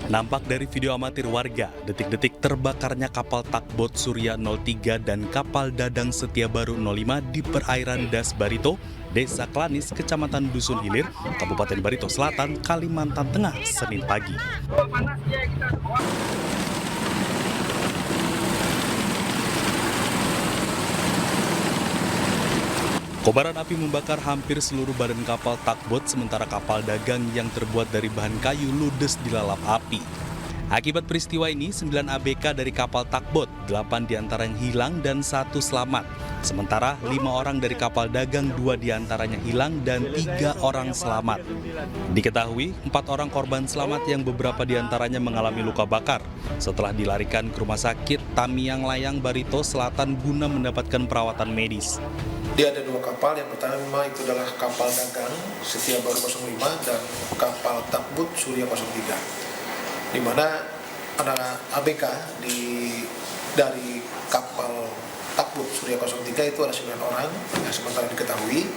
Nampak dari video amatir warga, detik-detik terbakarnya kapal takbot Surya 03 dan kapal Dadang Setia Baru 05 di perairan Das Barito, Desa Klanis, Kecamatan Dusun Hilir, Kabupaten Barito Selatan, Kalimantan Tengah, Senin pagi. Kobaran api membakar hampir seluruh badan kapal takbot, sementara kapal dagang yang terbuat dari bahan kayu ludes dilalap api. Akibat peristiwa ini, 9 ABK dari kapal takbot, 8 diantaranya hilang dan 1 selamat. Sementara 5 orang dari kapal dagang, 2 diantaranya hilang dan 3 orang selamat. Diketahui, 4 orang korban selamat yang beberapa diantaranya mengalami luka bakar setelah dilarikan ke rumah sakit Tamiang Layang Barito Selatan guna mendapatkan perawatan medis. Dia ada 2 kapal, yang pertama itu adalah kapal dagang Setia Baru 05 dan kapal takbut Surya 03. Di mana ada ABK dari kapal takbut Surya 03 itu ada 9 orang yang sementara diketahui,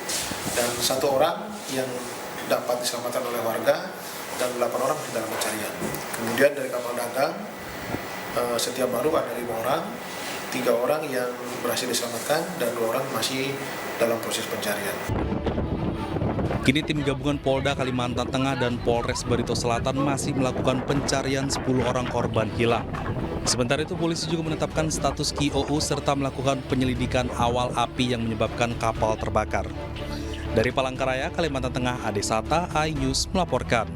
dan 1 orang yang dapat diselamatkan oleh warga dan 8 orang di dalam pencarian. Kemudian dari kapal dagang Setia Baru ada 5 orang, 3 orang yang berhasil diselamatkan dan 2 orang masih dalam proses pencarian. Kini tim gabungan Polda Kalimantan Tengah dan Polres Barito Selatan masih melakukan pencarian 10 orang korban hilang. Sementara itu polisi juga menetapkan status KOU serta melakukan penyelidikan awal api yang menyebabkan kapal terbakar. Dari Palangkaraya, Kalimantan Tengah, Ade Sata, iNews melaporkan.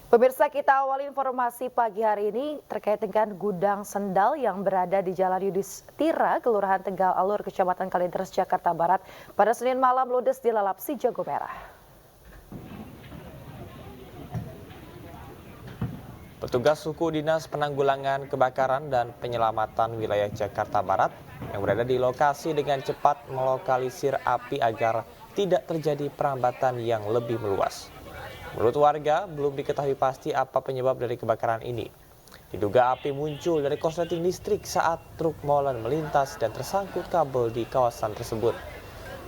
Pemirsa, kita awali informasi pagi hari ini terkait dengan gudang sendal yang berada di Jalan Yudhistira, Kelurahan Tegal Alur, Kecamatan Kalideres, Jakarta Barat. Pada Senin malam ludes dilalap si jago merah. Petugas suku Dinas Penanggulangan Kebakaran dan Penyelamatan Wilayah Jakarta Barat yang berada di lokasi dengan cepat melokalisir api agar tidak terjadi perambatan yang lebih meluas. Menurut warga, belum diketahui pasti apa penyebab dari kebakaran ini. Diduga api muncul dari korsleting listrik saat truk molen melintas dan tersangkut kabel di kawasan tersebut.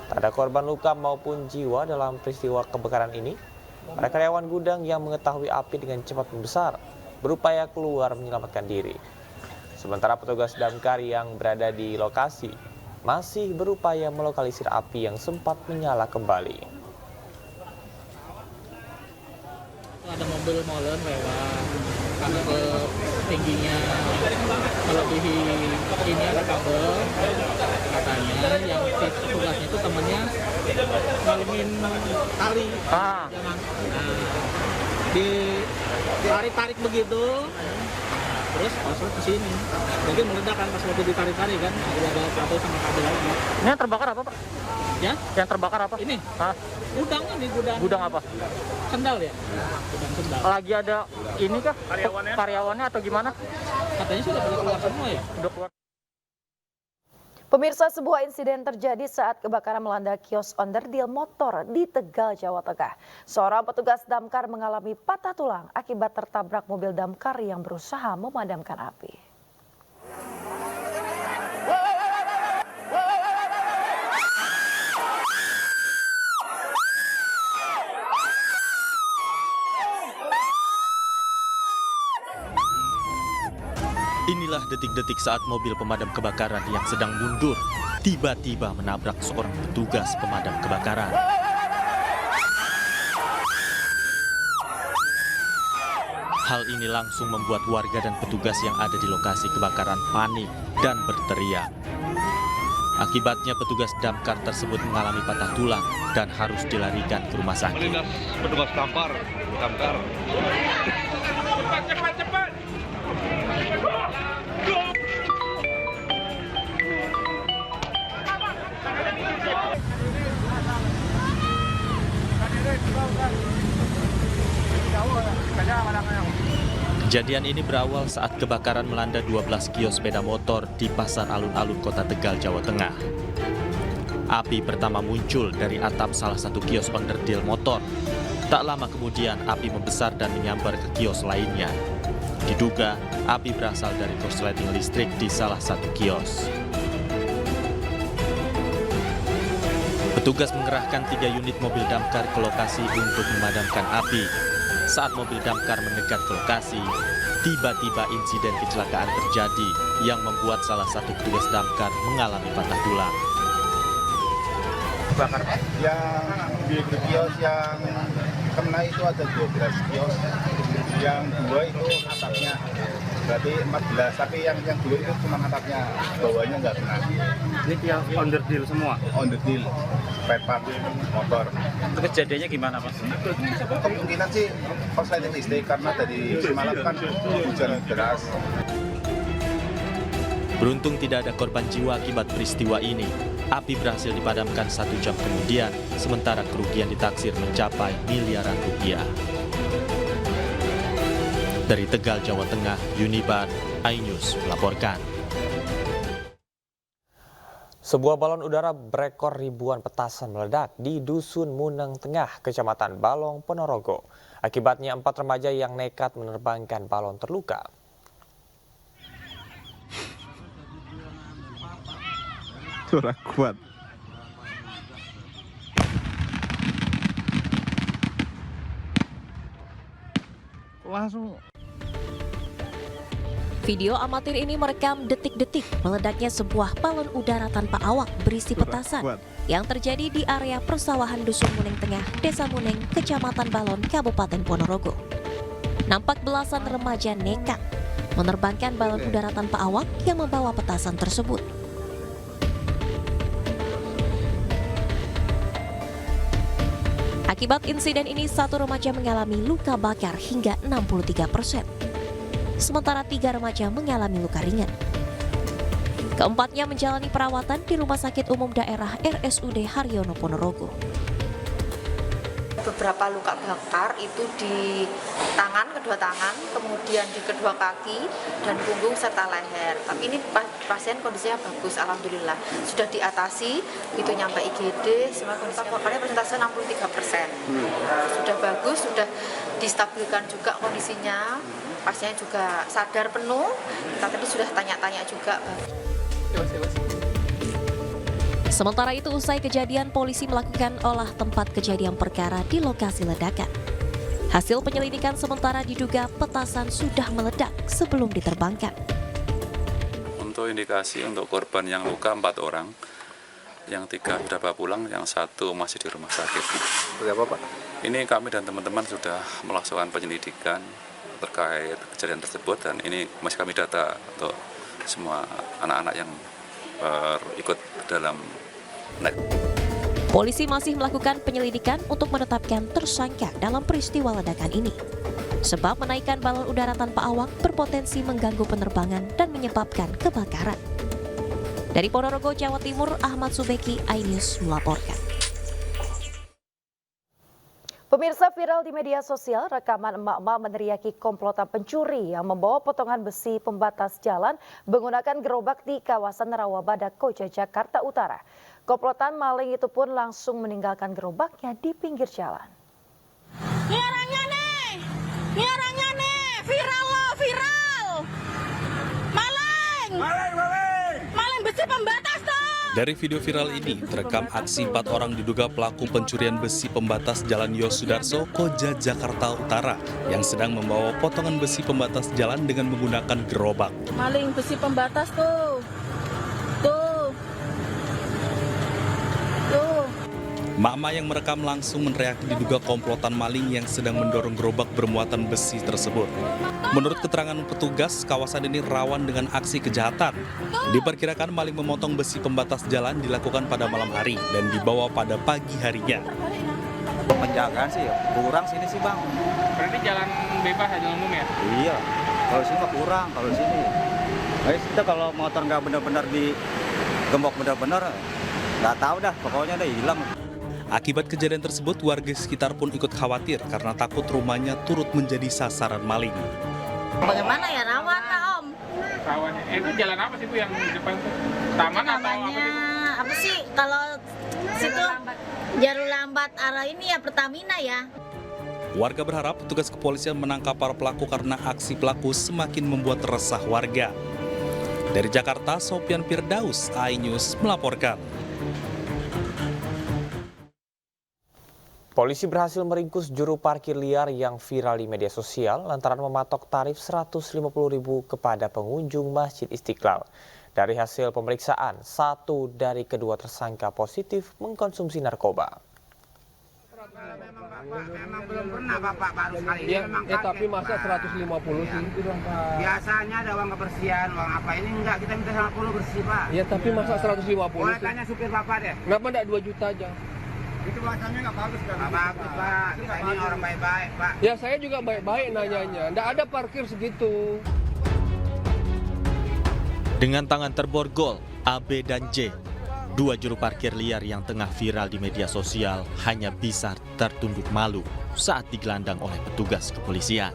Tak ada korban luka maupun jiwa dalam peristiwa kebakaran ini. Para karyawan gudang yang mengetahui api dengan cepat membesar berupaya keluar menyelamatkan diri. Sementara petugas damkar yang berada di lokasi masih berupaya melokalisir api yang sempat menyala kembali. Ada mobil molen lewat, karena tingginya melebihi ini ada kabel, katanya yang si petugasnya itu temannya ngalungin tali, jangan ditarik-tarik begitu, terus masuk ke sini, mungkin meledak kan pas waktu ditarik-tarik kan, ada kabel sama kabel lagi. Ini yang terbakar apa, Pak? Ya? Yang terbakar apa? Ini? Gudang ini, gudang. Gudang apa? Sendal ya? Gudang sendal. Lagi ada ini kah? Karyawannya atau gimana? Katanya sudah pada keluar semua ya? Udah keluar. Pemirsa, sebuah insiden terjadi saat kebakaran melanda kios onderdil motor di Tegal, Jawa Tengah. Seorang petugas damkar mengalami patah tulang akibat tertabrak mobil damkar yang berusaha memadamkan api. Inilah detik-detik saat mobil pemadam kebakaran yang sedang mundur tiba-tiba menabrak seorang petugas pemadam kebakaran. Hal ini langsung membuat warga dan petugas yang ada di lokasi kebakaran panik dan berteriak. Akibatnya petugas damkar tersebut mengalami patah tulang dan harus dilarikan ke rumah sakit. Petugas damkar. Cepat. Kejadian ini berawal saat kebakaran melanda 12 kios sepeda motor di Pasar Alun-Alun, Kota Tegal, Jawa Tengah. Api pertama muncul dari atap salah satu kios onderdil motor. Tak lama kemudian api membesar dan menyambar ke kios lainnya. Diduga api berasal dari korsleting listrik di salah satu kios. Petugas mengerahkan 3 unit mobil damkar ke lokasi untuk memadamkan api. Saat mobil damkar mendekat ke lokasi, tiba-tiba insiden kecelakaan terjadi yang membuat salah satu petugas damkar mengalami patah tulang. Bakar yang di kios yang kena itu ada 12 kios, yang 2 itu atapnya, berarti 14, tapi yang 2 itu cuma atapnya, bawahnya nggak kena. Ini kios onderdil semua? Onderdil, spare part motor. Itu kejadiannya gimana, Pak? Kemungkinan sih korsleting listrik, karena dari semalam kan hujan deras. Beruntung tidak ada korban jiwa akibat peristiwa ini. Api berhasil dipadamkan 1 jam kemudian, sementara kerugian ditaksir mencapai miliaran rupiah. Dari Tegal, Jawa Tengah, Yuniban, iNews melaporkan. Sebuah balon udara berekor ribuan petasan meledak di Dusun Muneng Tengah, Kecamatan Balong, Ponorogo. Akibatnya 4 remaja yang nekat menerbangkan balon terluka. Suara kuat. Langsung. Video amatir ini merekam detik-detik meledaknya sebuah balon udara tanpa awak berisi petasan yang terjadi di area persawahan Dusun Muneng Tengah, Desa Muneng, Kecamatan Balon, Kabupaten Ponorogo. Nampak belasan remaja nekat menerbangkan balon udara tanpa awak yang membawa petasan tersebut. Akibat insiden ini, 1 remaja mengalami luka bakar hingga 63%. Sementara 3 remaja mengalami luka ringan. Keempatnya menjalani perawatan di Rumah Sakit Umum Daerah RSUD Haryono Ponorogo. Beberapa luka bakar itu di tangan, kedua tangan, kemudian di kedua kaki, dan punggung serta leher. Tapi ini pasien kondisinya bagus, alhamdulillah. Sudah diatasi, begitu nyampe IGD, semua kondisi bakarnya persentase 63%. Sudah bagus, sudah distabilkan juga kondisinya. Pasiennya juga sadar penuh, kita tadi sudah tanya-tanya juga. Sementara itu, usai kejadian, polisi melakukan olah tempat kejadian perkara di lokasi ledakan. Hasil penyelidikan sementara diduga petasan sudah meledak sebelum diterbangkan. Untuk indikasi untuk korban yang luka 4 orang, yang 3 sudah pulang, yang 1 masih di rumah sakit. Berapa, Pak? Ini kami dan teman-teman sudah melakukan penyelidikan terkait kejadian tersebut, dan ini masih kami data untuk semua anak-anak yang ikut dalam net. Polisi masih melakukan penyelidikan untuk menetapkan tersangka dalam peristiwa ledakan ini. Sebab menaikkan balon udara tanpa awak berpotensi mengganggu penerbangan dan menyebabkan kebakaran. Dari Ponorogo, Jawa Timur, Ahmad Subeki, iNews melaporkan. Pemirsa, viral di media sosial rekaman emak-emak meneriaki komplotan pencuri yang membawa potongan besi pembatas jalan menggunakan gerobak di kawasan Rawabadak, Koja, Jakarta Utara. Komplotan maling itu pun langsung meninggalkan gerobaknya di pinggir jalan. Ini orangnya nih, viral loh, viral. Maling besi pembatas tuh. Dari video viral ini, terekam aksi 4 orang diduga pelaku pencurian besi pembatas Jalan Yosudarso, Koja, Jakarta Utara, yang sedang membawa potongan besi pembatas jalan dengan menggunakan gerobak. Maling besi pembatas tuh. Mak-mak yang merekam langsung meneriaki diduga komplotan maling yang sedang mendorong gerobak bermuatan besi tersebut. Menurut keterangan petugas, kawasan ini rawan dengan aksi kejahatan. Diperkirakan maling memotong besi pembatas jalan dilakukan pada malam hari dan dibawa pada pagi harinya. Penjagaan sih kurang sini sih, Bang. Berarti jalan bebas, jalan umum ya? Iya, kalau sini mah kurang, kalau sini. Kita kalau motor nggak benar-benar digembok benar-benar, nggak tahu dah, pokoknya udah hilang. Akibat kejadian tersebut, warga sekitar pun ikut khawatir karena takut rumahnya turut menjadi sasaran maling. Bagaimana ya, rawan lah Om. Rawan. Itu jalan apa sih Bu yang di depan tuh? Taman atau apa sih? Apa sih kalau situ jalur lambat arah ini ya Pertamina ya. Warga berharap petugas kepolisian menangkap para pelaku karena aksi pelaku semakin membuat resah warga. Dari Jakarta, Sofyan Firdaus, iNews melaporkan. Polisi berhasil meringkus juru parkir liar yang viral di media sosial lantaran mematok tarif Rp150.000 kepada pengunjung Masjid Istiqlal. Dari hasil pemeriksaan, 1 dari kedua tersangka positif mengkonsumsi narkoba. Memang belum pernah Bapak, baru sekali ini memang kaget, tapi masa 150 sih? Biasanya ada uang kebersihan, uang apa ini enggak, kita minta 50 bersih Pak. Ya tapi masa 150 Boleh sih? tanya supir Bapak deh. Kenapa enggak 2 juta aja? Itu bahasanya nggak bagus kan? Nggak bagus Pak, kita ini orang baik-baik Pak. Ya saya juga baik-baik nanyanya, enggak ada parkir segitu. Dengan tangan terborgol, AB dan J, 2 juru parkir liar yang tengah viral di media sosial hanya bisa tertunduk malu saat digelandang oleh petugas kepolisian.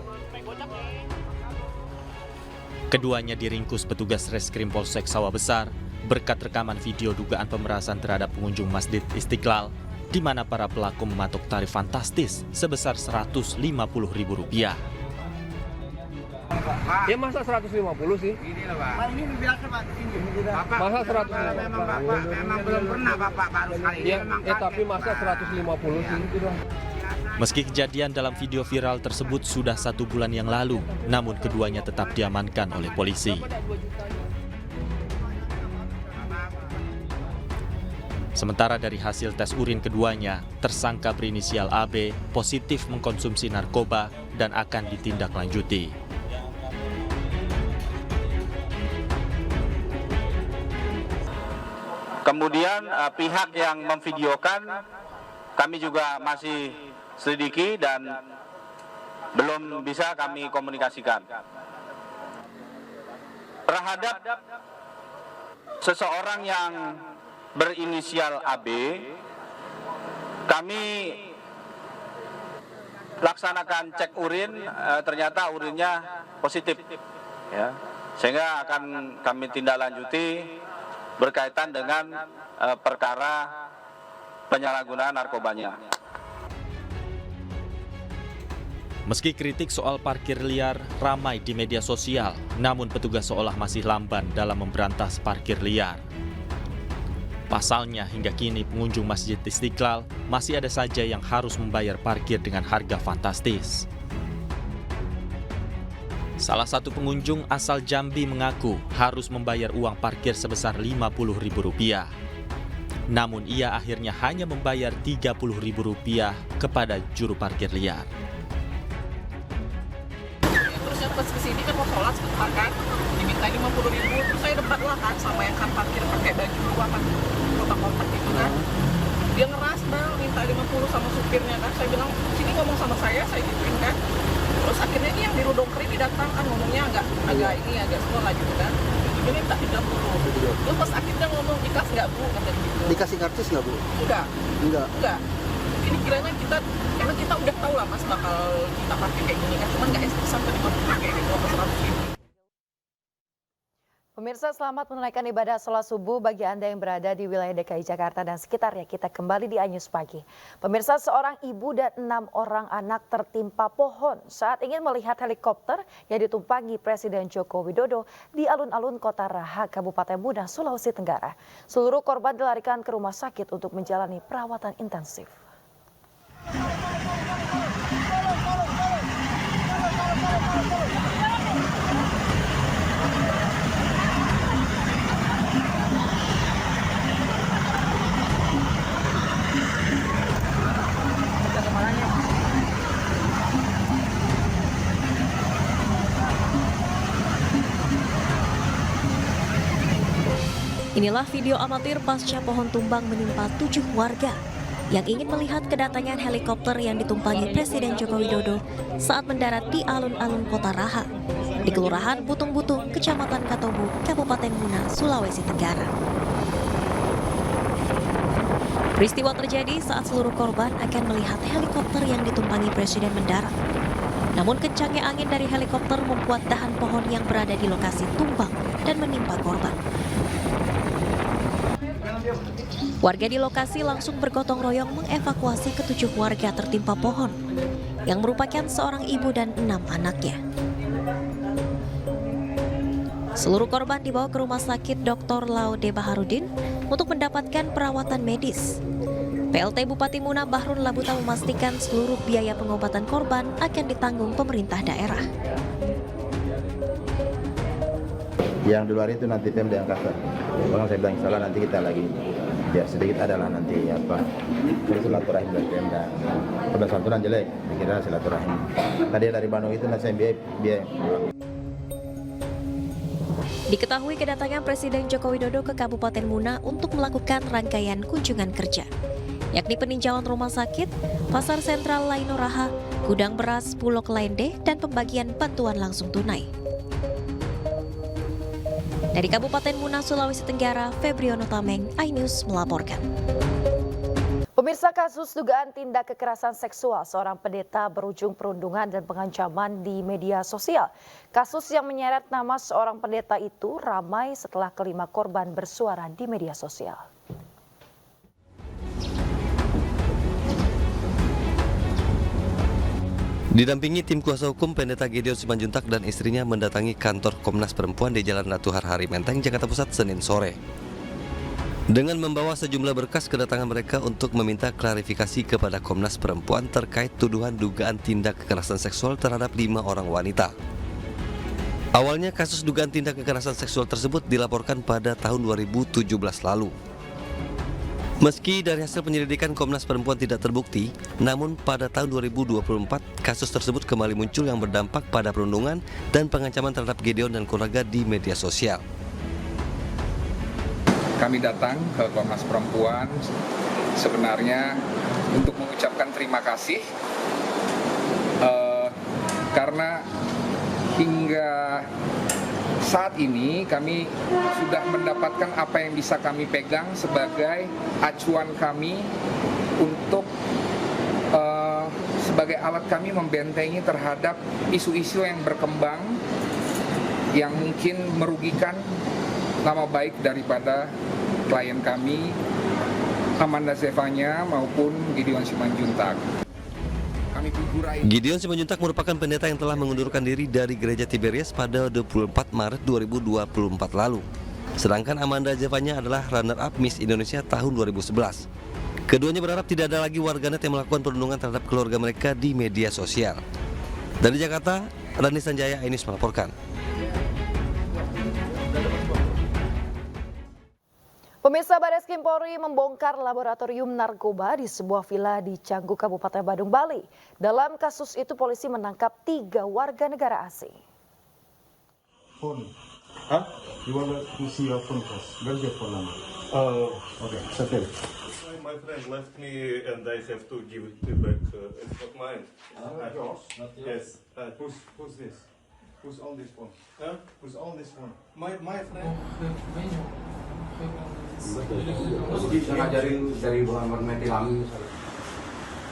Keduanya diringkus petugas Reskrim Polsek Sawah Besar berkat rekaman video dugaan pemerasan terhadap pengunjung Masjid Istiqlal, di mana para pelaku mematok tarif fantastis sebesar Rp150.000. Ya masa 150 sih? Ini loh Pak. Ini biasa Pak di sini. Bapak, Masa 150? memang Bapak, memang belum pernah Bapak, baru sekali ini memang kaget, tapi masa 150 sih? Meski kejadian dalam video viral tersebut sudah 1 bulan yang lalu, namun keduanya tetap diamankan oleh polisi. Sementara dari hasil tes urin keduanya, tersangka berinisial AB positif mengkonsumsi narkoba dan akan ditindaklanjuti. Kemudian pihak yang memvideokan kami juga masih selidiki dan belum bisa kami komunikasikan. Terhadap seseorang yang berinisial AB, kami laksanakan cek urin, ternyata urinnya positif, ya, sehingga akan kami tindak lanjuti berkaitan dengan perkara penyalahgunaan narkobanya. Meski kritik soal parkir liar ramai di media sosial, namun petugas seolah masih lamban dalam memberantas parkir liar. Pasalnya, hingga kini pengunjung Masjid Istiqlal masih ada saja yang harus membayar parkir dengan harga fantastis. Salah satu pengunjung asal Jambi mengaku harus membayar uang parkir sebesar Rp50.000. Namun ia akhirnya hanya membayar Rp30.000 kepada juru parkir liar. Terus yang pas kesini kan mau sholat sebentar kan, diminta 50.000, terus saya debat lah kan sama yang kan parkir pakai baju apa kotak-kotak gitu kan. Dia ngeras bang, minta 50 sama supirnya kan. Saya bilang sini ngomong sama saya gituin kan. Terus akhirnya ini yang di Rudongkri ini datang kan, ngomongnya agak sekolah gitu kan. Ini minta 30. Terus pas akhirnya ngomong ikhlas nggak Bu, kata gitu. Dikasih karcis nggak Bu? Enggak. Ini kiranya emang kita udah tahu lah Mas bakal kita pakai kayak gini kan, cuman nggak sampai 50 kayak gitu atau 100 gitu. Pemirsa, selamat menunaikan ibadah sholat subuh bagi Anda yang berada di wilayah DKI Jakarta dan sekitarnya. Kita kembali di Anyus Pagi. Pemirsa, seorang ibu dan 6 orang anak tertimpa pohon saat ingin melihat helikopter yang ditumpangi Presiden Joko Widodo di alun-alun Kota Raha, Kabupaten Muda, Sulawesi Tenggara. Seluruh korban dilarikan ke rumah sakit untuk menjalani perawatan intensif. Inilah video amatir pasca pohon tumbang menimpa 7 warga yang ingin melihat kedatangan helikopter yang ditumpangi Presiden Joko Widodo saat mendarat di alun-alun Kota Raha, di Kelurahan Butung-Butung, Kecamatan Katobu, Kabupaten Muna, Sulawesi Tenggara. Peristiwa terjadi saat seluruh korban akan melihat helikopter yang ditumpangi Presiden mendarat. Namun kencangnya angin dari helikopter membuat dahan pohon yang berada di lokasi tumbang dan menimpa korban. Warga di lokasi langsung bergotong royong mengevakuasi ke-7 warga tertimpa pohon, yang merupakan seorang ibu dan 6 anaknya. Seluruh korban dibawa ke Rumah Sakit Dr. Laude Baharudin untuk mendapatkan perawatan medis. PLT Bupati Muna Bahrun Labuta memastikan seluruh biaya pengobatan korban akan ditanggung pemerintah daerah. Yang di luar itu nanti Pemda yang cover. Kalau saya bilang salah nanti kita lagi ya sedikit adalah nanti silaturahim dari Pemda. Pada santunan jelek, dikira silaturahim. Tadi dari Bandung itu nanti saya biaya. Diketahui kedatangan Presiden Joko Widodo ke Kabupaten Muna untuk melakukan rangkaian kunjungan kerja, yakni peninjauan rumah sakit, pasar sentral Lainoraha, gudang beras Bulog Lende, dan pembagian bantuan langsung tunai. Dari Kabupaten Muna, Sulawesi Tenggara, Febriono Tameng, iNews melaporkan. Pemirsa, kasus dugaan tindak kekerasan seksual seorang pendeta berujung perundungan dan pengancaman di media sosial. Kasus yang menyeret nama seorang pendeta itu ramai setelah kelima korban bersuara di media sosial. Didampingi tim kuasa hukum, Pendeta Gideon Simanjuntak dan istrinya mendatangi kantor Komnas Perempuan di Jalan Ratu Harhari Menteng, Jakarta Pusat, Senin sore. Dengan membawa sejumlah berkas, kedatangan mereka untuk meminta klarifikasi kepada Komnas Perempuan terkait tuduhan dugaan tindak kekerasan seksual terhadap 5 orang wanita. Awalnya kasus dugaan tindak kekerasan seksual tersebut dilaporkan pada tahun 2017 lalu. Meski dari hasil penyelidikan Komnas Perempuan tidak terbukti, namun pada tahun 2024 kasus tersebut kembali muncul yang berdampak pada perundungan dan pengancaman terhadap Gideon dan keluarga di media sosial. Kami datang ke Komnas Perempuan sebenarnya untuk mengucapkan terima kasih karena hingga saat ini kami sudah mendapatkan apa yang bisa kami pegang sebagai acuan kami untuk sebagai alat kami membentengi terhadap isu-isu yang berkembang yang mungkin merugikan nama baik daripada klien kami, Amanda Zevanya maupun Gideon Simanjuntak. Gideon Simanjuntak merupakan pendeta yang telah mengundurkan diri dari Gereja Tiberias pada 24 Maret 2024 lalu. Sedangkan Amanda Zevanya adalah runner-up Miss Indonesia tahun 2011. Keduanya berharap tidak ada lagi warganet yang melakukan perundungan terhadap keluarga mereka di media sosial. Dari Jakarta, Rani Sanjaya, iNews melaporkan. Pemirsa, Bareskrim Polri membongkar laboratorium narkoba di sebuah villa di Canggu, Kabupaten Badung, Bali. Dalam kasus itu polisi menangkap 3 warga negara asing. Phone. Huh? You want to see your phone first? Where's your phone number? Okay, settle. My friend left me and I have to give it back. It's not mine. Not yours? Not yours? Yes. Who's this? Who's on this phone? Huh? Who's on this phone? My friend.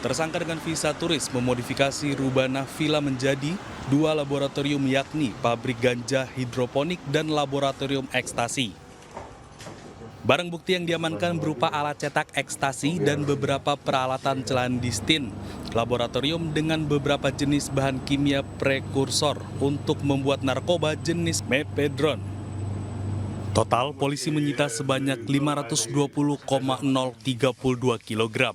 Tersangka dengan visa turis memodifikasi Rubana Villa menjadi 2 laboratorium, yakni pabrik ganja hidroponik dan laboratorium ekstasi. Barang bukti yang diamankan berupa alat cetak ekstasi dan beberapa peralatan clandestin, laboratorium dengan beberapa jenis bahan kimia prekursor untuk membuat narkoba jenis methadone. Total, polisi menyita sebanyak 520,032 kg.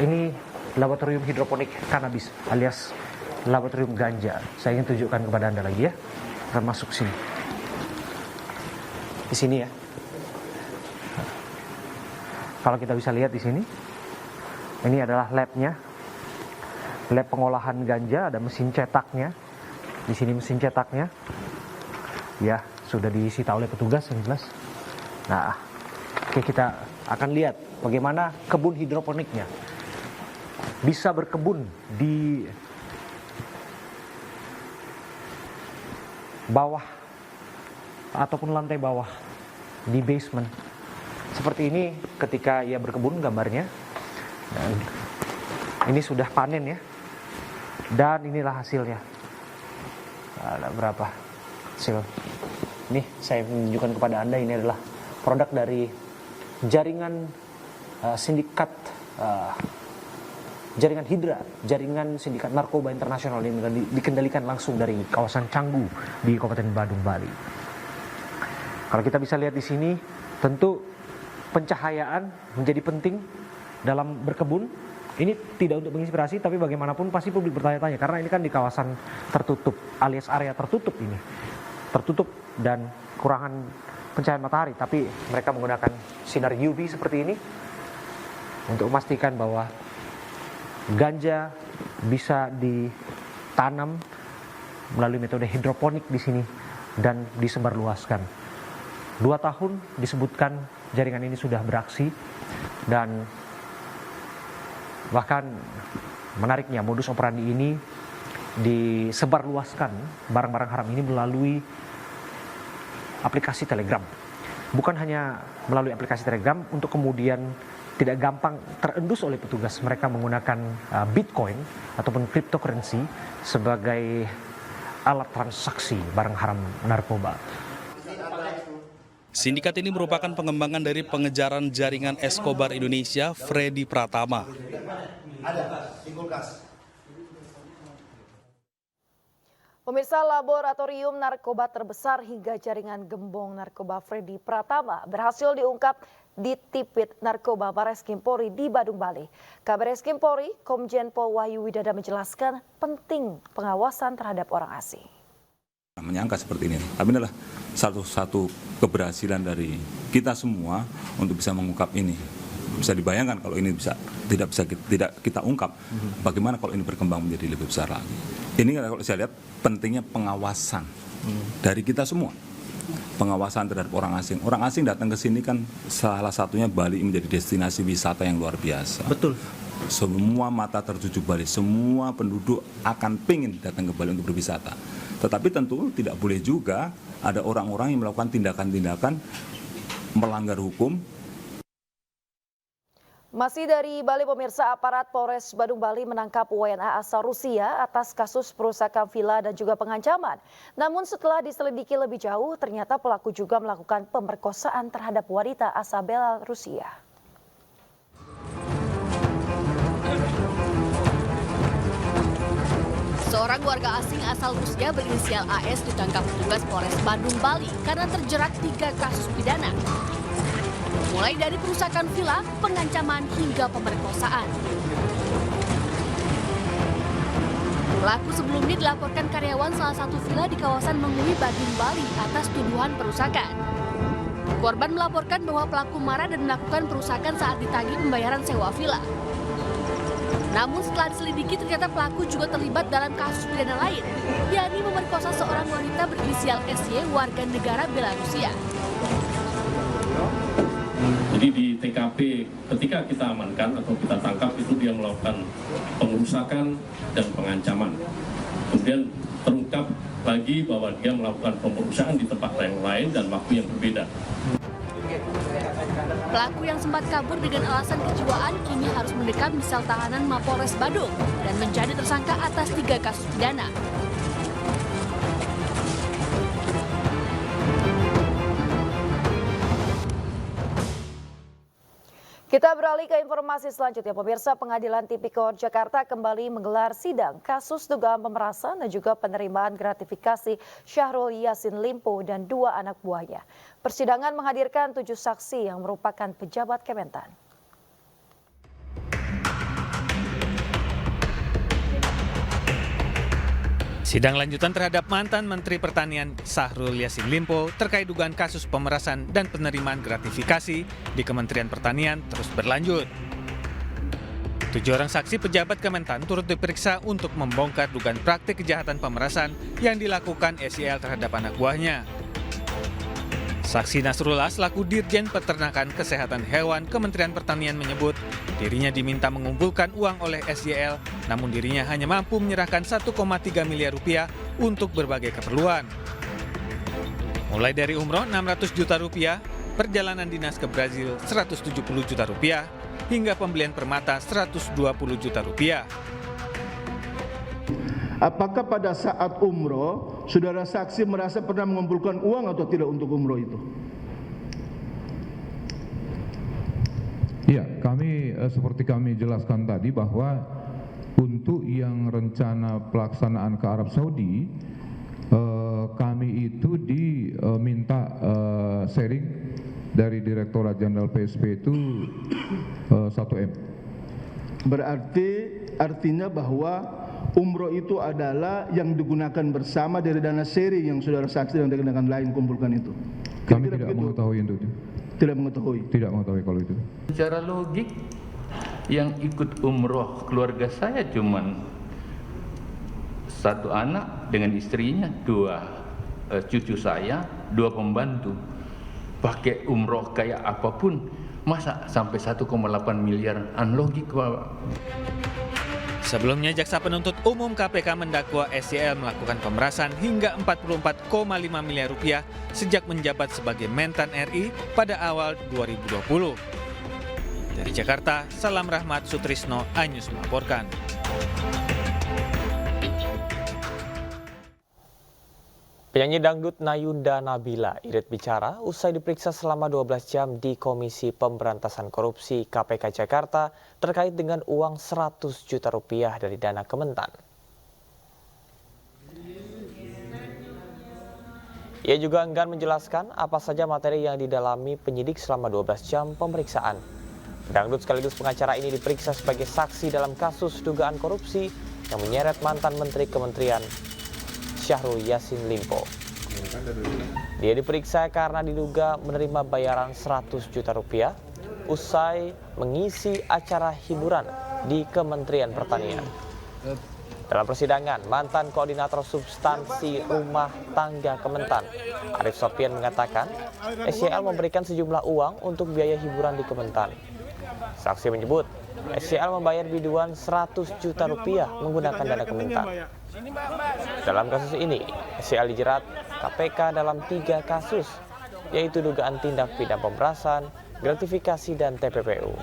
Ini laboratorium hidroponik kanabis alias laboratorium ganja. Saya ingin tunjukkan kepada Anda lagi ya. Akan masuk sini. Di sini ya. Kalau kita bisa lihat di sini, ini adalah labnya. Lab pengolahan ganja, ada mesin cetaknya. Di sini mesin cetaknya. Ya, sudah disita oleh petugas yang jelas. Nah, oke, kita akan lihat bagaimana kebun hidroponiknya. Bisa berkebun di bawah ataupun lantai bawah, di basement. Seperti ini ketika ia berkebun gambarnya. Nah, ini sudah panen ya. Dan inilah hasilnya. Ada berapa hasil? Nih, saya menunjukkan kepada Anda, ini adalah produk dari jaringan sindikat jaringan Hidra, jaringan sindikat narkoba internasional yang dikendalikan langsung dari kawasan Canggu di Kabupaten Badung, Bali. Kalau kita bisa lihat di sini, tentu pencahayaan menjadi penting dalam berkebun. Ini tidak untuk menginspirasi, tapi bagaimanapun pasti publik bertanya-tanya karena ini kan di kawasan tertutup alias area tertutup ini. Tertutup dan kurangan pencahayaan matahari, tapi mereka menggunakan sinar UV seperti ini untuk memastikan bahwa ganja bisa ditanam melalui metode hidroponik di sini dan disebarluaskan. 2 tahun disebutkan jaringan ini sudah beraksi dan bahkan menariknya modus operandi ini disebarluaskan barang-barang haram ini melalui aplikasi Telegram. Bukan hanya melalui aplikasi Telegram untuk kemudian tidak gampang terendus oleh petugas. Mereka menggunakan Bitcoin ataupun cryptocurrency sebagai alat transaksi barang haram narkoba. Sindikat ini merupakan pengembangan dari pengejaran jaringan Escobar Indonesia, Freddy Pratama. Pemirsa, laboratorium narkoba terbesar hingga jaringan gembong narkoba Freddy Pratama berhasil diungkap di Tipit Narkoba Bareskrim Polri di Badung, Bali. Kabareskrim Polri, Komjen Pol Wahyu Widada menjelaskan penting pengawasan terhadap orang asing. Menyangka seperti ini, tapi adalah satu keberhasilan dari kita semua untuk bisa mengungkap ini. Bisa dibayangkan kalau ini tidak kita ungkap, bagaimana kalau ini berkembang menjadi lebih besar lagi. Ini kalau saya lihat pentingnya pengawasan dari kita semua. Pengawasan terhadap orang asing. Orang asing datang ke sini kan salah satunya Bali menjadi destinasi wisata yang luar biasa. Betul. Semua mata tertuju Bali, semua penduduk akan pengen datang ke Bali untuk berwisata. Tetapi tentu tidak boleh juga ada orang-orang yang melakukan tindakan-tindakan melanggar hukum. Masih dari Bali, pemirsa, aparat Polres Badung, Bali menangkap WNA asal Rusia atas kasus perusakan villa dan juga pengancaman. Namun setelah diselidiki lebih jauh, ternyata pelaku juga melakukan pemerkosaan terhadap wanita asal Belarusia. Seorang warga asing asal Rusia berinisial AS ditangkap petugas Polres Badung, Bali karena terjerat 3 kasus pidana. Mulai dari perusakan villa, pengancaman hingga pemerkosaan. Pelaku sebelumnya dilaporkan karyawan salah satu villa di kawasan Mengui, Badung, Bali atas tuduhan perusakan. Korban melaporkan bahwa pelaku marah dan melakukan perusakan saat ditagih pembayaran sewa villa. Namun setelah diselidiki ternyata pelaku juga terlibat dalam kasus pidana lain, yakni memerkosa seorang wanita berinisial SY warga negara Belarusia. Jadi di TKP ketika kita amankan atau kita tangkap itu dia melakukan pengerusakan dan pengancaman. Kemudian terungkap lagi bahwa dia melakukan pemerusakan di tempat yang lain dan waktu yang berbeda. Pelaku yang sempat kabur dengan alasan kejiwaan kini harus mendekam di sel tahanan Mapolres Badung dan menjadi tersangka atas 3 kasus pidana. Kita beralih ke informasi selanjutnya. Pemirsa, Pengadilan Tipikor Jakarta kembali menggelar sidang kasus dugaan pemerasan dan juga penerimaan gratifikasi Syahrul Yassin Limpo dan 2 anak buahnya. Persidangan menghadirkan 7 saksi yang merupakan pejabat Kementan. Sidang lanjutan terhadap mantan Menteri Pertanian Syahrul Yassin Limpo terkait dugaan kasus pemerasan dan penerimaan gratifikasi di Kementerian Pertanian terus berlanjut. 7 orang saksi pejabat Kementan turut diperiksa untuk membongkar dugaan praktik kejahatan pemerasan yang dilakukan SYL terhadap anak buahnya. Saksi Nasrullah selaku Dirjen Peternakan Kesehatan Hewan Kementerian Pertanian menyebut dirinya diminta mengumpulkan uang oleh SYL, namun dirinya hanya mampu menyerahkan 1,3 miliar rupiah untuk berbagai keperluan. Mulai dari umroh 600 juta rupiah, perjalanan dinas ke Brazil 170 juta rupiah, hingga pembelian permata 120 juta rupiah. Apakah pada saat umroh, saudara saksi merasa pernah mengumpulkan uang atau tidak untuk umroh itu? Ya, kami seperti kami jelaskan tadi bahwa untuk yang rencana pelaksanaan ke Arab Saudi, kami itu diminta sharing dari Direktorat Jenderal PSP itu 1M. Berarti artinya bahwa umroh itu adalah yang digunakan bersama dari dana sharing yang saudara saksi dan rekan-rekan lain kumpulkan itu. Kami tidak mengetahui itu. Tidak mengetahui. Tidak mengetahui kalau itu. Secara logik, yang ikut umroh keluarga saya cuman 1 anak dengan istrinya, 2 cucu saya, 2 pembantu. Pakai umroh kayak apapun, masa sampai 1,8 miliar? Unlogik, Pak. Sebelumnya, Jaksa Penuntut Umum KPK mendakwa SYL melakukan pemerasan hingga 44,5 miliar rupiah sejak menjabat sebagai Mentan RI pada awal 2020. Dari Jakarta, Salam Rahmat Sutrisno, iNews melaporkan. Penyanyi dangdut Nayunda Nabila irit bicara usai diperiksa selama 12 jam di Komisi Pemberantasan Korupsi KPK Jakarta terkait dengan uang 100 juta rupiah dari dana Kementan. Ia juga enggan menjelaskan apa saja materi yang didalami penyidik selama 12 jam pemeriksaan. Dangdut sekaligus pengacara ini diperiksa sebagai saksi dalam kasus dugaan korupsi yang menyeret mantan Menteri Kementerian Syahrul Yassin Limpo. Dia diperiksa karena diduga menerima bayaran 100 juta rupiah usai mengisi acara hiburan di Kementerian Pertanian. Dalam persidangan, mantan koordinator substansi rumah tangga Kementan, Arif Sopian mengatakan SYL memberikan sejumlah uang untuk biaya hiburan di Kementan. Saksi menyebut SYL membayar biduan 100 juta rupiah menggunakan dana Kementan. Dalam kasus ini, SYL dijerat KPK dalam 3 kasus, yaitu dugaan tindak pidana pemerasan, gratifikasi, dan TPPU.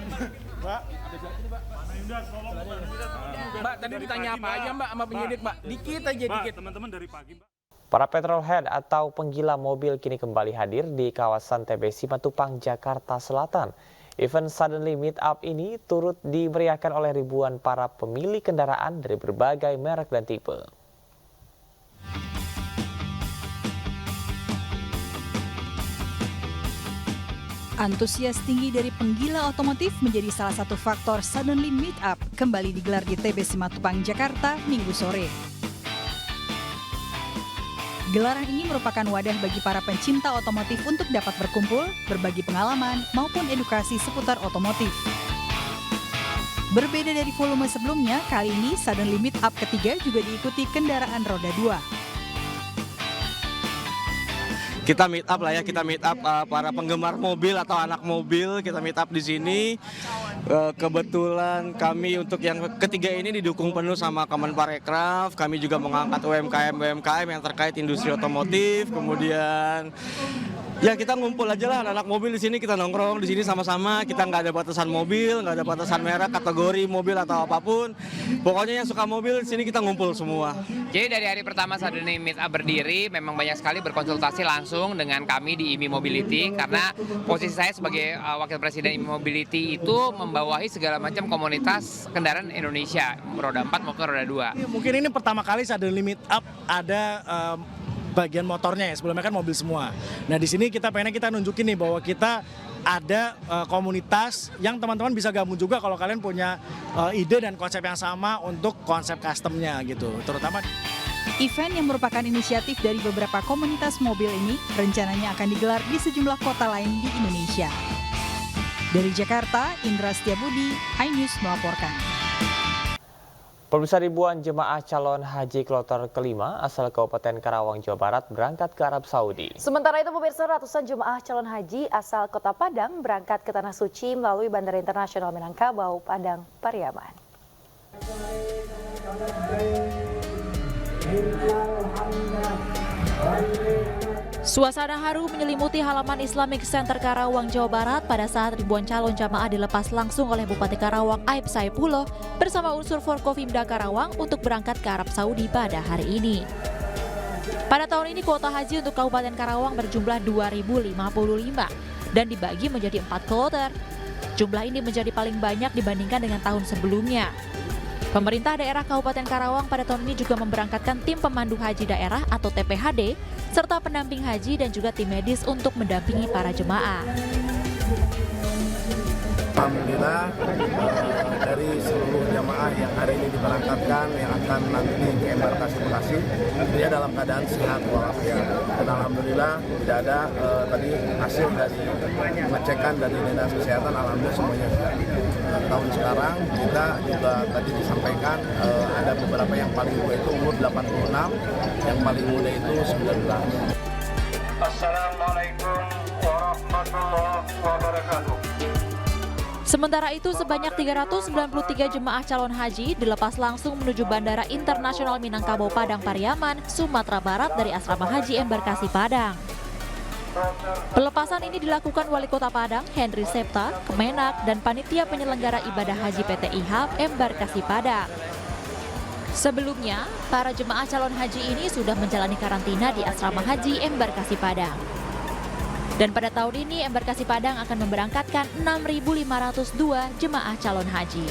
Mbak, tadi ditanya apa aja Mbak sama penyidik Mbak? Dikit aja, dikit. Teman-teman dari pagi Mbak. Para petrolhead atau penggila mobil kini kembali hadir di kawasan TBC Matupang, Jakarta Selatan. Event Suddenly Meet Up ini turut dimeriahkan oleh ribuan para pemilik kendaraan dari berbagai merek dan tipe. Antusias tinggi dari penggila otomotif menjadi salah satu faktor Suddenly Meet Up kembali digelar di TBC Matupang, Jakarta, Minggu sore. Gelaran ini merupakan wadah bagi para pencinta otomotif untuk dapat berkumpul, berbagi pengalaman, maupun edukasi seputar otomotif. Berbeda dari volume sebelumnya, kali ini Suddenly Meet Up ketiga juga diikuti kendaraan roda 2. Kita meet up lah ya, kita meet up para penggemar mobil atau anak mobil, kita meet up di sini. Kebetulan kami untuk yang ketiga ini didukung penuh sama Kemenparekraf. Kami juga mengangkat UMKM yang terkait industri otomotif. Kemudian ya kita ngumpul aja lah anak mobil di sini, kita nongkrong di sini sama-sama. Kita nggak ada batasan mobil, nggak ada batasan merek, kategori mobil atau apapun. Pokoknya yang suka mobil di sini kita ngumpul semua. Jadi dari hari pertama Suddenly Meet Up berdiri, memang banyak sekali berkonsultasi langsung dengan kami di IMI Mobility, karena posisi saya sebagai Wakil Presiden IMI Mobility itu membawahi segala macam komunitas kendaraan Indonesia, roda 4 maupun roda 2. Mungkin ini pertama kali Suddenly Meet Up ada bagian motornya ya, sebelumnya kan mobil semua. Nah di sini kita nunjukin nih bahwa kita ada komunitas yang teman-teman bisa gabung juga kalau kalian punya ide dan konsep yang sama untuk konsep customnya gitu, terutama. Event yang merupakan inisiatif dari beberapa komunitas mobil ini rencananya akan digelar di sejumlah kota lain di Indonesia. Dari Jakarta, Indra Setiabudi, iNews melaporkan. Pemirsa, ribuan jemaah calon haji kloter kelima asal Kabupaten Karawang, Jawa Barat berangkat ke Arab Saudi. Sementara itu pemirsa, ratusan jemaah calon haji asal Kota Padang berangkat ke Tanah Suci melalui Bandara Internasional Minangkabau, Padang, Pariaman. Suasana haru menyelimuti halaman Islamic Center Karawang, Jawa Barat pada saat ribuan calon jamaah dilepas langsung oleh Bupati Karawang Aib Saipullah bersama unsur Forkopimda Karawang untuk berangkat ke Arab Saudi pada hari ini. Pada tahun ini kuota haji untuk Kabupaten Karawang berjumlah 2.055 dan dibagi menjadi 4 kloter. Jumlah ini menjadi paling banyak dibandingkan dengan tahun sebelumnya. Pemerintah daerah Kabupaten Karawang pada tahun ini juga memberangkatkan tim pemandu haji daerah atau TPHD, serta pendamping haji dan juga tim medis untuk mendampingi para jemaah. Alhamdulillah dari seluruh jamaah yang hari ini diberangkatkan yang akan nanti ke embarkasi Bekasi, dia dalam keadaan sehat walafiat. Dan alhamdulillah tidak ada tadi hasil dari pengecekan dari dinas kesehatan, alhamdulillah semuanya sehat. Tahun sekarang kita juga tadi disampaikan ada beberapa yang paling tua itu umur 86, yang paling muda itu 19. Assalamualaikum warahmatullahi wabarakatuh. Sementara itu, sebanyak 393 jemaah calon haji dilepas langsung menuju Bandara Internasional Minangkabau Padang Pariaman, Sumatera Barat dari Asrama Haji Embarkasi Padang. Pelepasan ini dilakukan Wali Kota Padang, Henry Septa, Kemenak, dan Panitia Penyelenggara Ibadah Haji PT IHAB Embarkasi Padang. Sebelumnya, para jemaah calon haji ini sudah menjalani karantina di Asrama Haji Embarkasi Padang. Dan pada tahun ini, Embarkasi Padang akan memberangkatkan 6.502 jemaah calon haji.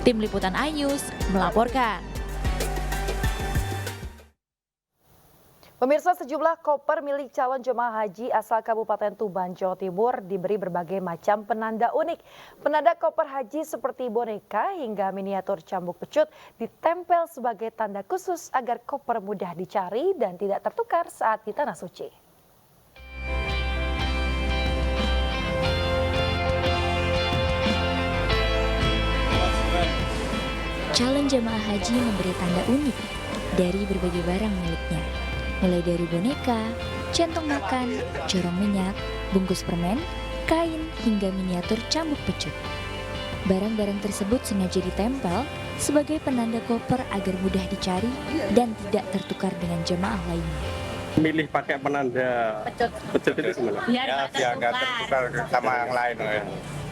Tim Liputan iNews melaporkan. Pemirsa, sejumlah koper milik calon jemaah haji asal Kabupaten Tuban, Jawa Timur diberi berbagai macam penanda unik. Penanda koper haji seperti boneka hingga miniatur cambuk pecut ditempel sebagai tanda khusus agar koper mudah dicari dan tidak tertukar saat di Tanah Suci. Calon jemaah haji memberi tanda unik dari berbagai barang miliknya. Mulai dari boneka, centong makan, corong minyak, bungkus permen, kain, hingga miniatur cambuk pecut. Barang-barang tersebut sengaja ditempel sebagai penanda koper agar mudah dicari dan tidak tertukar dengan jemaah lainnya. Milih pakai penanda pecut itu gimana? Ya, biar nggak tertukar sama yang lain.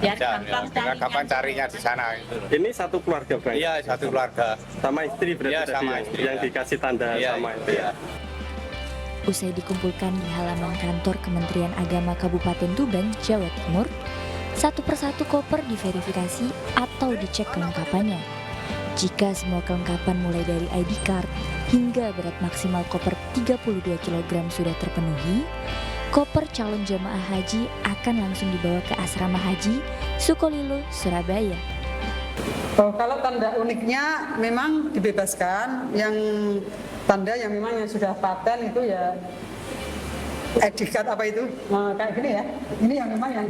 Biar gampang kapan carinya di sana. Ini satu keluarga, Bang? Iya, satu keluarga. Sama istri berarti ya, sama istri, yang dikasih tanda sama istri. Ya. Usai dikumpulkan di halaman kantor Kementerian Agama Kabupaten Tuban, Jawa Timur, satu persatu koper diverifikasi atau dicek kelengkapannya. Jika semua kelengkapan mulai dari ID card hingga berat maksimal koper 32 kg sudah terpenuhi, koper calon jemaah haji akan langsung dibawa ke Asrama Haji Sukolilo, Surabaya. Kalau tanda uniknya memang dibebaskan, yang tanda yang memang yang sudah paten itu ya ID card apa itu, kayak gini ya, ini yang memang yang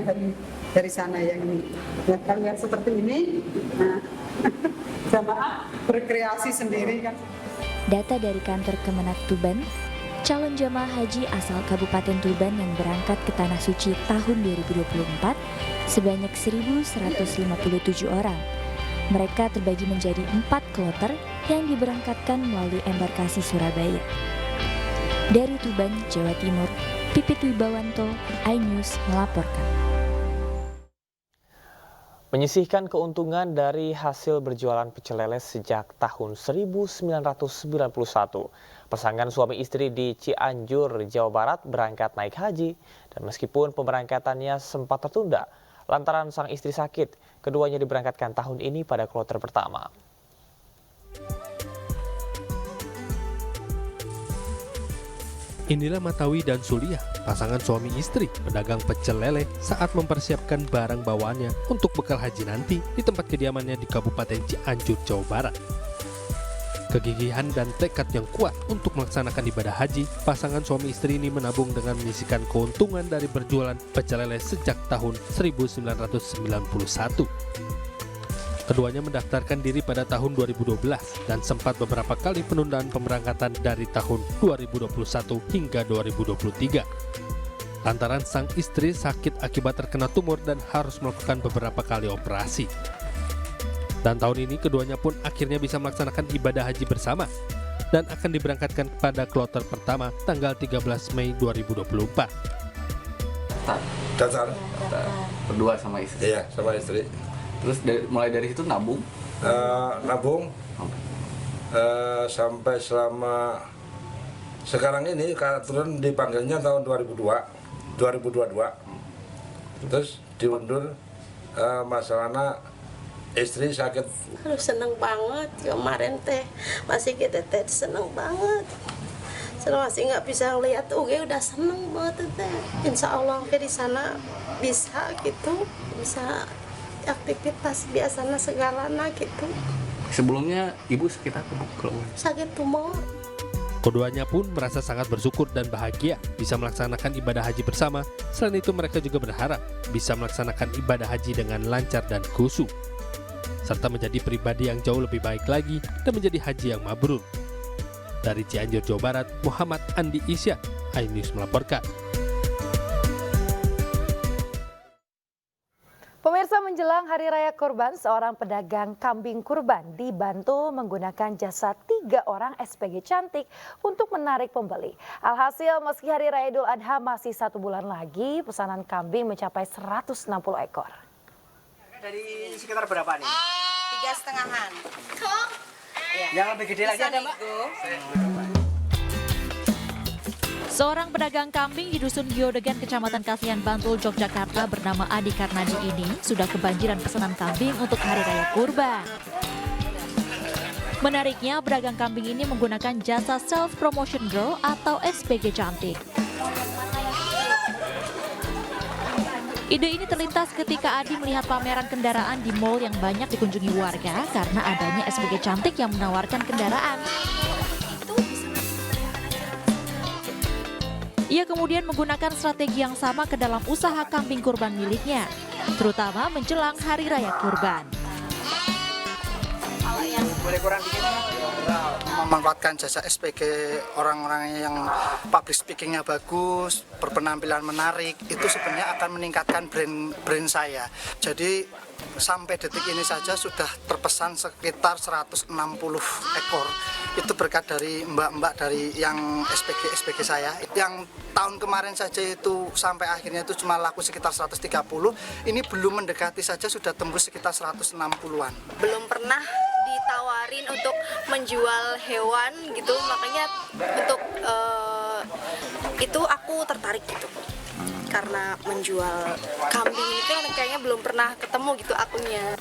dari sana yang ini. Ya, kalau yang seperti ini, nah, jamaah berkreasi sendiri kan. Data dari kantor Kemenak Tuban, calon jamaah haji asal Kabupaten Tuban yang berangkat ke Tanah Suci tahun 2024 sebanyak 1.157 orang. Mereka terbagi menjadi 4 kloter yang diberangkatkan melalui embarkasi Surabaya. Dari Tuban, Jawa Timur, Pipit Wibawanto, iNews melaporkan. Menyisihkan keuntungan dari hasil berjualan pecel lele sejak tahun 1991. Pasangan suami istri di Cianjur, Jawa Barat berangkat naik haji. Dan meskipun pemberangkatannya sempat tertunda, lantaran sang istri sakit, keduanya diberangkatkan tahun ini pada kloter pertama. Inilah Matawi dan Suliah, pasangan suami istri pedagang pecel lele saat mempersiapkan barang bawaannya untuk bekal haji nanti di tempat kediamannya di Kabupaten Cianjur, Jawa Barat. Kegigihan dan tekad yang kuat untuk melaksanakan ibadah haji, pasangan suami istri ini menabung dengan menyisihkan keuntungan dari berjualan pecel lele sejak tahun 1991. Keduanya mendaftarkan diri pada tahun 2012 dan sempat beberapa kali penundaan pemberangkatan dari tahun 2021 hingga 2023. Lantaran sang istri sakit akibat terkena tumor dan harus melakukan beberapa kali operasi. Dan tahun ini keduanya pun akhirnya bisa melaksanakan ibadah haji bersama dan akan diberangkatkan pada kloter pertama tanggal 13 Mei 2024. Daftar berdua sama istri. Iya, sama istri. Terus mulai dari situ nabung? Nabung sampai selama sekarang ini kebetulan dipanggilnya tahun 2022. Terus diundur masalahnya istri sakit. Aduh, seneng banget kemarin teh, masih kita teh seneng banget. Masih nggak bisa lihat UG udah seneng banget teh. Insya Allah di sana bisa gitu, bisa aktivitas biasanya segalanya gitu. Sebelumnya ibu sakit apa, Bu? Sakit tumor. Keduanya pun merasa sangat bersyukur dan bahagia bisa melaksanakan ibadah haji bersama. Selain itu mereka juga berharap bisa melaksanakan ibadah haji dengan lancar dan khusyuk, serta menjadi pribadi yang jauh lebih baik lagi dan menjadi haji yang mabrur. Dari Cianjur, Jawa Barat, Muhammad Andi Isya, iNews melaporkan. Pemirsa, menjelang Hari Raya Kurban, seorang pedagang kambing kurban dibantu menggunakan jasa 3 orang SPG cantik untuk menarik pembeli. Alhasil, meski Hari Raya Idul Adha masih 1 bulan lagi, pesanan kambing mencapai 160 ekor. Dari sekitar berapa nih? 3,5-an. Yang lebih gede lagi ada, Mbak? Seorang pedagang kambing di Dusun Giodegan, Kecamatan Kasihan, Bantul, Yogyakarta bernama Adi Karnadi ini sudah kebanjiran pesanan kambing untuk Hari Raya Kurban. Menariknya, pedagang kambing ini menggunakan jasa Self Promotion Girl atau SPG cantik. Ide ini terlintas ketika Adi melihat pameran kendaraan di mal yang banyak dikunjungi warga karena adanya SPG cantik yang menawarkan kendaraan. Ia kemudian menggunakan strategi yang sama ke dalam usaha kambing kurban miliknya, terutama menjelang Hari Raya Kurban. Memanfaatkan jasa SPG orang-orang yang public speakingnya bagus, berpenampilan menarik, itu sebenarnya akan meningkatkan brand saya. Jadi sampai detik ini saja sudah terpesan sekitar 160 ekor. Itu berkat dari mbak-mbak dari yang SPG saya. Yang tahun kemarin saja itu sampai akhirnya itu cuma laku sekitar 130. Ini belum mendekati saja sudah tembus sekitar 160-an. Belum pernah ditawarin untuk menjual hewan gitu, makanya untuk itu aku tertarik gitu. Karena menjual kambing itu kayaknya belum pernah ketemu gitu akunnya.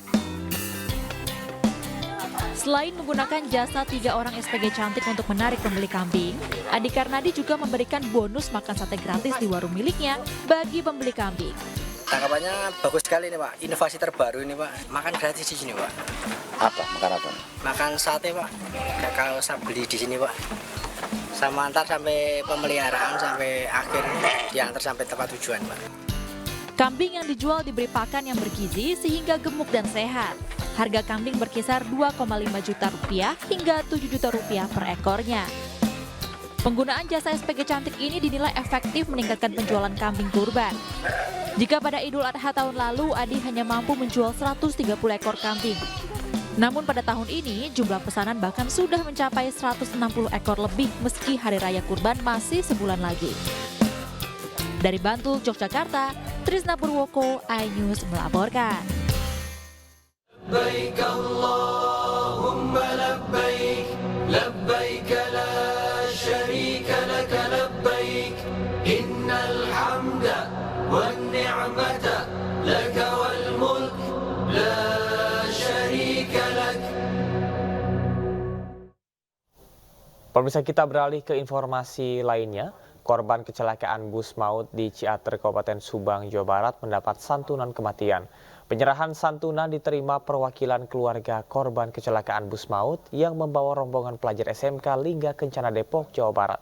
Selain menggunakan jasa 3 orang SPG cantik untuk menarik pembeli kambing, Adi Karnadi juga memberikan bonus makan sate gratis di warung miliknya bagi pembeli kambing. Tanggapannya bagus sekali nih, Pak. Inovasi terbaru ini, Pak. Makan gratis di sini, Pak. Apa? Makan apa? Makan sate, Pak. Kalau saya beli di sini, Pak. Sama antar sampai pemeliharaan sampai akhir diantar sampai tempat tujuan, Pak. Kambing yang dijual diberi pakan yang bergizi sehingga gemuk dan sehat. Harga kambing berkisar 2,5 juta rupiah hingga 7 juta rupiah per ekornya. Penggunaan jasa SPG cantik ini dinilai efektif meningkatkan penjualan kambing kurban. Jika pada Idul Adha tahun lalu Adi hanya mampu menjual 130 ekor kambing. Namun pada tahun ini jumlah pesanan bahkan sudah mencapai 160 ekor lebih meski Hari Raya Kurban masih sebulan lagi. Dari Bantul, Yogyakarta, Trisna Purwoko, iNews melaporkan. Labbaik Allahumma labbaik, labbaik la syarika laka labbaik, innal hamda wan ni'mata laka wal mulk la syarika lak. Pemirsa, kita beralih ke informasi lainnya. Korban kecelakaan bus maut di Ciater, Kabupaten Subang, Jawa Barat mendapat santunan kematian. Penyerahan santunan diterima perwakilan keluarga korban kecelakaan bus maut yang membawa rombongan pelajar SMK Lingga Kencana Depok, Jawa Barat.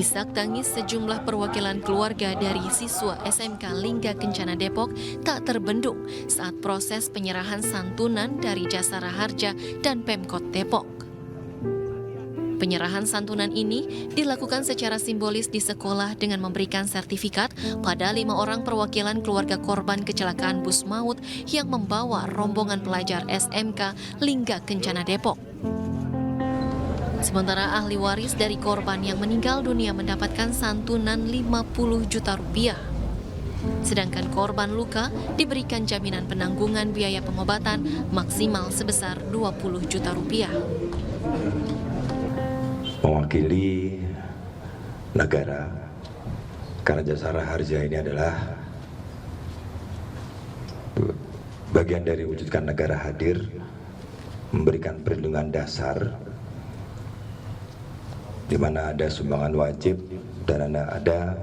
Isak tangis sejumlah perwakilan keluarga dari siswa SMK Lingga Kencana Depok tak terbendung saat proses penyerahan santunan dari Jasara Harja dan Pemkot Depok. Penyerahan santunan ini dilakukan secara simbolis di sekolah dengan memberikan sertifikat pada 5 orang perwakilan keluarga korban kecelakaan bus maut yang membawa rombongan pelajar SMK Lingga Kencana Depok. Sementara ahli waris dari korban yang meninggal dunia mendapatkan santunan 50 juta rupiah. Sedangkan korban luka diberikan jaminan penanggungan biaya pengobatan maksimal sebesar 20 juta rupiah. Mewakili negara, karena Jasara Harja ini adalah bagian dari wujudkan negara hadir, memberikan perlindungan dasar, di mana ada sumbangan wajib dan ada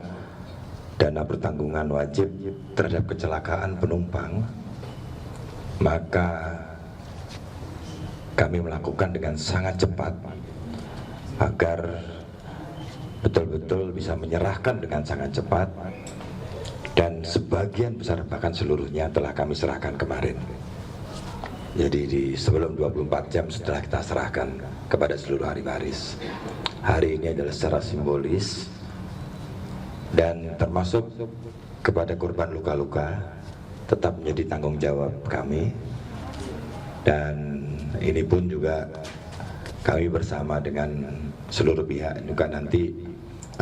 dana pertanggungan wajib terhadap kecelakaan penumpang, maka kami melakukan dengan sangat cepat agar betul-betul bisa menyerahkan dengan sangat cepat, dan sebagian besar bahkan seluruhnya telah kami serahkan kemarin. Jadi sebelum 24 jam setelah kita serahkan kepada seluruh ahli waris. Hari ini adalah secara simbolis dan termasuk kepada korban luka-luka tetap menjadi tanggung jawab kami, dan ini pun juga kami bersama dengan seluruh pihak juga nanti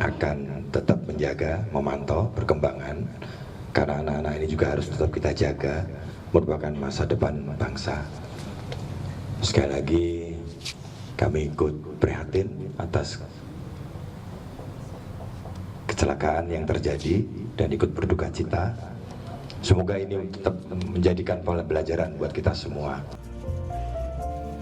akan tetap menjaga, memantau perkembangan, karena anak-anak ini juga harus tetap kita jaga, merupakan masa depan bangsa. Sekali lagi kami ikut prihatin atas kecelakaan yang terjadi dan ikut berduka cita. Semoga ini tetap menjadikan pelajaran buat kita semua.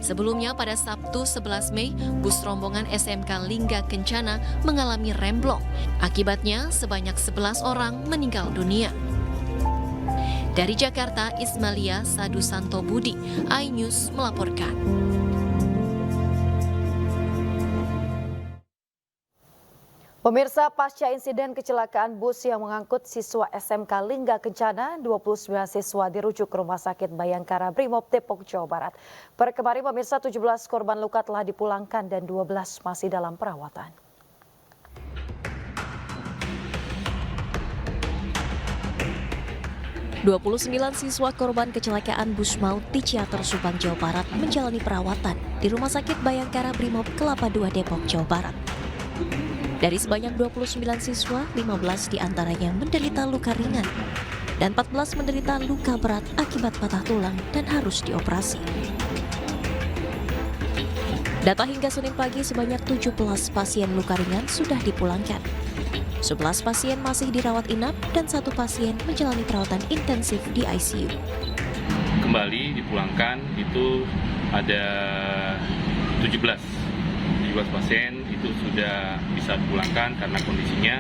Sebelumnya pada Sabtu 11 Mei, bus rombongan SMK Lingga Kencana mengalami remblong. Akibatnya sebanyak 11 orang meninggal dunia. Dari Jakarta, Ismalia Sadu Santo Budi, iNews melaporkan. Pemirsa, pasca insiden kecelakaan bus yang mengangkut siswa SMK Lingga Kencana, 29 siswa dirujuk ke Rumah Sakit Bayangkara Brimob Depok, Jawa Barat. Per kemarin, pemirsa, 17 korban luka telah dipulangkan dan 12 masih dalam perawatan. ...29 siswa korban kecelakaan bus maut di Ciater Subang, Jawa Barat menjalani perawatan di Rumah Sakit Bayangkara Brimob Kelapa II Depok, Jawa Barat. Dari sebanyak 29 siswa, 15 diantaranya menderita luka ringan dan 14 menderita luka berat akibat patah tulang dan harus dioperasi. Data hingga Senin pagi sebanyak 17 pasien luka ringan sudah dipulangkan. 11 pasien masih dirawat inap dan 1 pasien menjalani perawatan intensif di ICU. Kembali dipulangkan itu ada 17 pasien itu sudah bisa dipulangkan karena kondisinya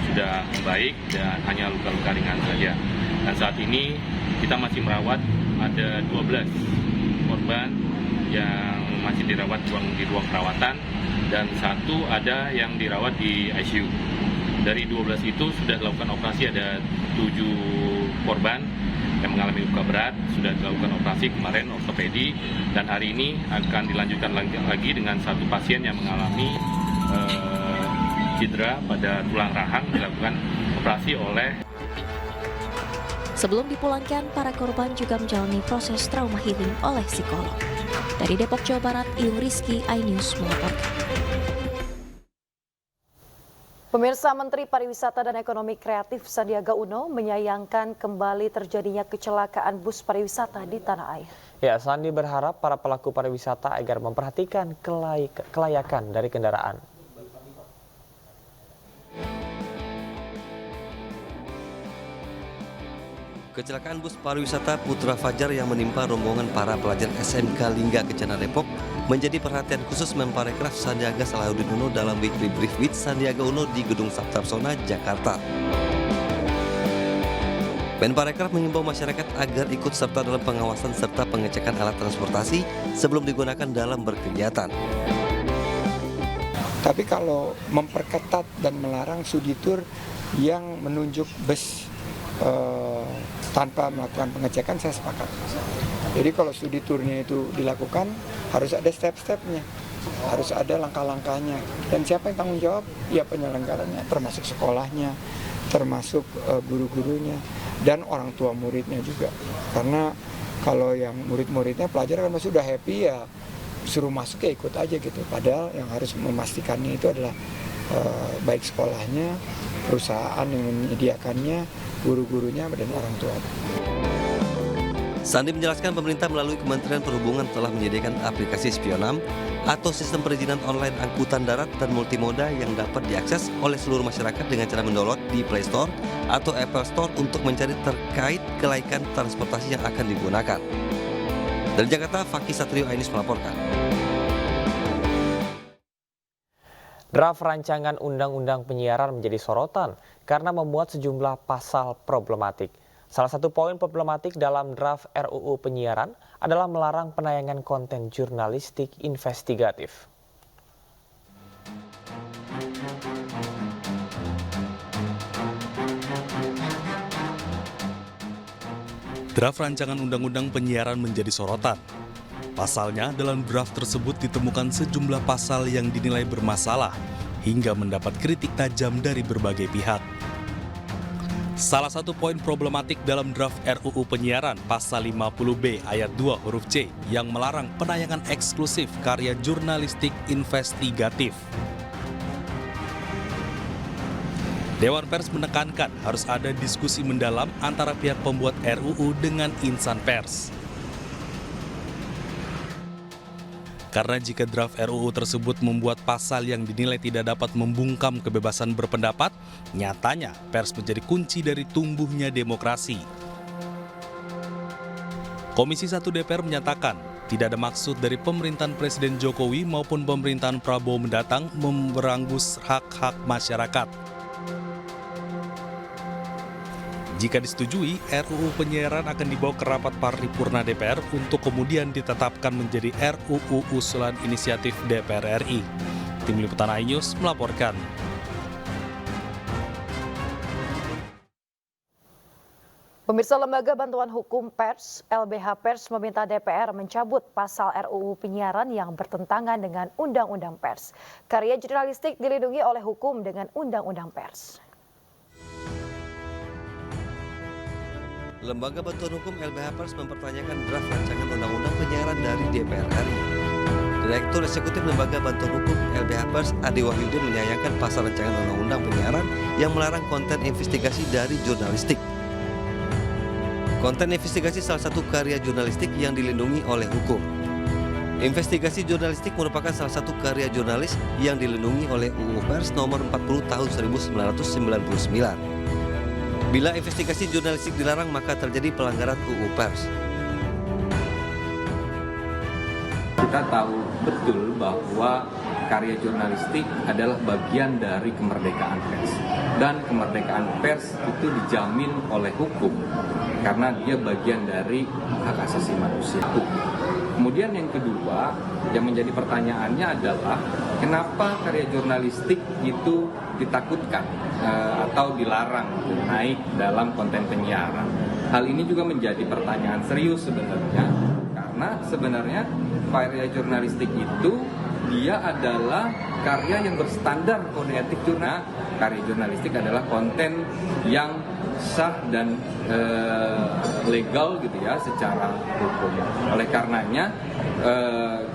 sudah membaik dan hanya luka-luka ringan saja. Dan saat ini kita masih merawat ada 12 korban yang masih dirawat di ruang perawatan dan 1 ada yang dirawat di ICU. Dari 12 itu sudah dilakukan operasi, ada 7 korban yang mengalami luka berat, sudah dilakukan operasi kemarin ortopedi, dan hari ini akan dilanjutkan lagi dengan 1 pasien yang mengalami cedera pada tulang rahang, dilakukan operasi oleh. Sebelum dipulangkan, para korban juga menjalani proses trauma healing oleh psikolog. Dari Depok, Jawa Barat, Iung Rizky, iNews melaporkan. Pemirsa, Menteri Pariwisata dan Ekonomi Kreatif Sandiaga Uno menyayangkan kembali terjadinya kecelakaan bus pariwisata di tanah air. Ya, Sandi berharap para pelaku pariwisata agar memperhatikan kelayakan dari kendaraan. Kecelakaan bus pariwisata Putra Fajar yang menimpa rombongan para pelajar SMK Lingga Kencana Depok menjadi perhatian khusus Menparekraf Sandiaga Salahuddin Uno dalam Weekly Brief with Sandiaga Uno di Gedung Sabtarsona, Jakarta. Menparekraf mengimbau masyarakat agar ikut serta dalam pengawasan serta pengecekan alat transportasi sebelum digunakan dalam berkegiatan. Tapi kalau memperketat dan melarang studi tour yang menunjuk bus tanpa melakukan pengecekan, saya sepakat. Jadi kalau studi turnya itu dilakukan harus ada step-stepnya. harus ada langkah-langkahnya. Dan siapa yang tanggung jawab? Ya penyelenggaranya, termasuk sekolahnya, termasuk guru-gurunya, dan orang tua muridnya juga. Karena kalau yang murid-muridnya pelajar kan masih udah happy ya, suruh masuk ya ikut aja gitu. Padahal yang harus memastikannya itu adalah baik sekolahnya, perusahaan yang menyediakannya, guru-gurunya, dan orang tua. Sandi menjelaskan pemerintah melalui Kementerian Perhubungan telah menyediakan aplikasi Spionam atau sistem perizinan online angkutan darat dan multimoda yang dapat diakses oleh seluruh masyarakat dengan cara mendownload di Play Store atau Apple Store untuk mencari terkait kelaikan transportasi yang akan digunakan. Dari Jakarta, Fakih Satrio Ainus melaporkan. Draft rancangan Undang-Undang Penyiaran menjadi sorotan karena memuat sejumlah pasal problematik. Salah satu poin problematik dalam draft RUU Penyiaran adalah melarang penayangan konten jurnalistik investigatif. Draft rancangan Undang-Undang Penyiaran menjadi sorotan. Pasalnya, dalam draft tersebut ditemukan sejumlah pasal yang dinilai bermasalah hingga mendapat kritik tajam dari berbagai pihak. Salah satu poin problematik dalam draft RUU Penyiaran pasal 50B ayat 2 huruf C yang melarang penayangan eksklusif karya jurnalistik investigatif. Dewan Pers menekankan harus ada diskusi mendalam antara pihak pembuat RUU dengan insan pers. Karena jika draft RUU tersebut membuat pasal yang dinilai tidak dapat membungkam kebebasan berpendapat, nyatanya pers menjadi kunci dari tumbuhnya demokrasi. Komisi 1 DPR menyatakan tidak ada maksud dari pemerintahan Presiden Jokowi maupun pemerintahan Prabowo mendatang memberangus hak-hak masyarakat. Jika disetujui, RUU Penyiaran akan dibawa ke rapat paripurna DPR untuk kemudian ditetapkan menjadi RUU usulan inisiatif DPR RI. Tim Liputan iNews melaporkan. Pemirsa, Lembaga Bantuan Hukum Pers, LBH Pers meminta DPR mencabut pasal RUU Penyiaran yang bertentangan dengan Undang-Undang Pers. Karya jurnalistik dilindungi oleh hukum dengan Undang-Undang Pers. Lembaga Bantuan Hukum LBH Pers mempertanyakan draft rancangan Undang-Undang Penyiaran dari DPR RI. Direktur Eksekutif Lembaga Bantuan Hukum LBH Pers, Ade Wahyudin, menyayangkan pasal rancangan Undang-Undang Penyiaran yang melarang konten investigasi dari jurnalistik. Konten investigasi salah satu karya jurnalistik yang dilindungi oleh hukum. Investigasi jurnalistik merupakan salah satu karya jurnalis yang dilindungi oleh UU Pers nomor 40 tahun 1999. Bila investigasi jurnalistik dilarang, maka terjadi pelanggaran UU Pers. Kita tahu betul bahwa karya jurnalistik adalah bagian dari kemerdekaan pers. Dan kemerdekaan pers itu dijamin oleh hukum karena dia bagian dari hak asasi manusia. Kemudian yang kedua, yang menjadi pertanyaannya adalah kenapa karya jurnalistik itu ditakutkan atau dilarang naik dalam konten penyiaran. Hal ini juga menjadi pertanyaan serius sebenarnya, karena sebenarnya karya jurnalistik itu dia adalah karya yang berstandar kode etik jurnal. Karya jurnalistik adalah konten yang sah dan legal gitu ya secara hukum. Oleh karenanya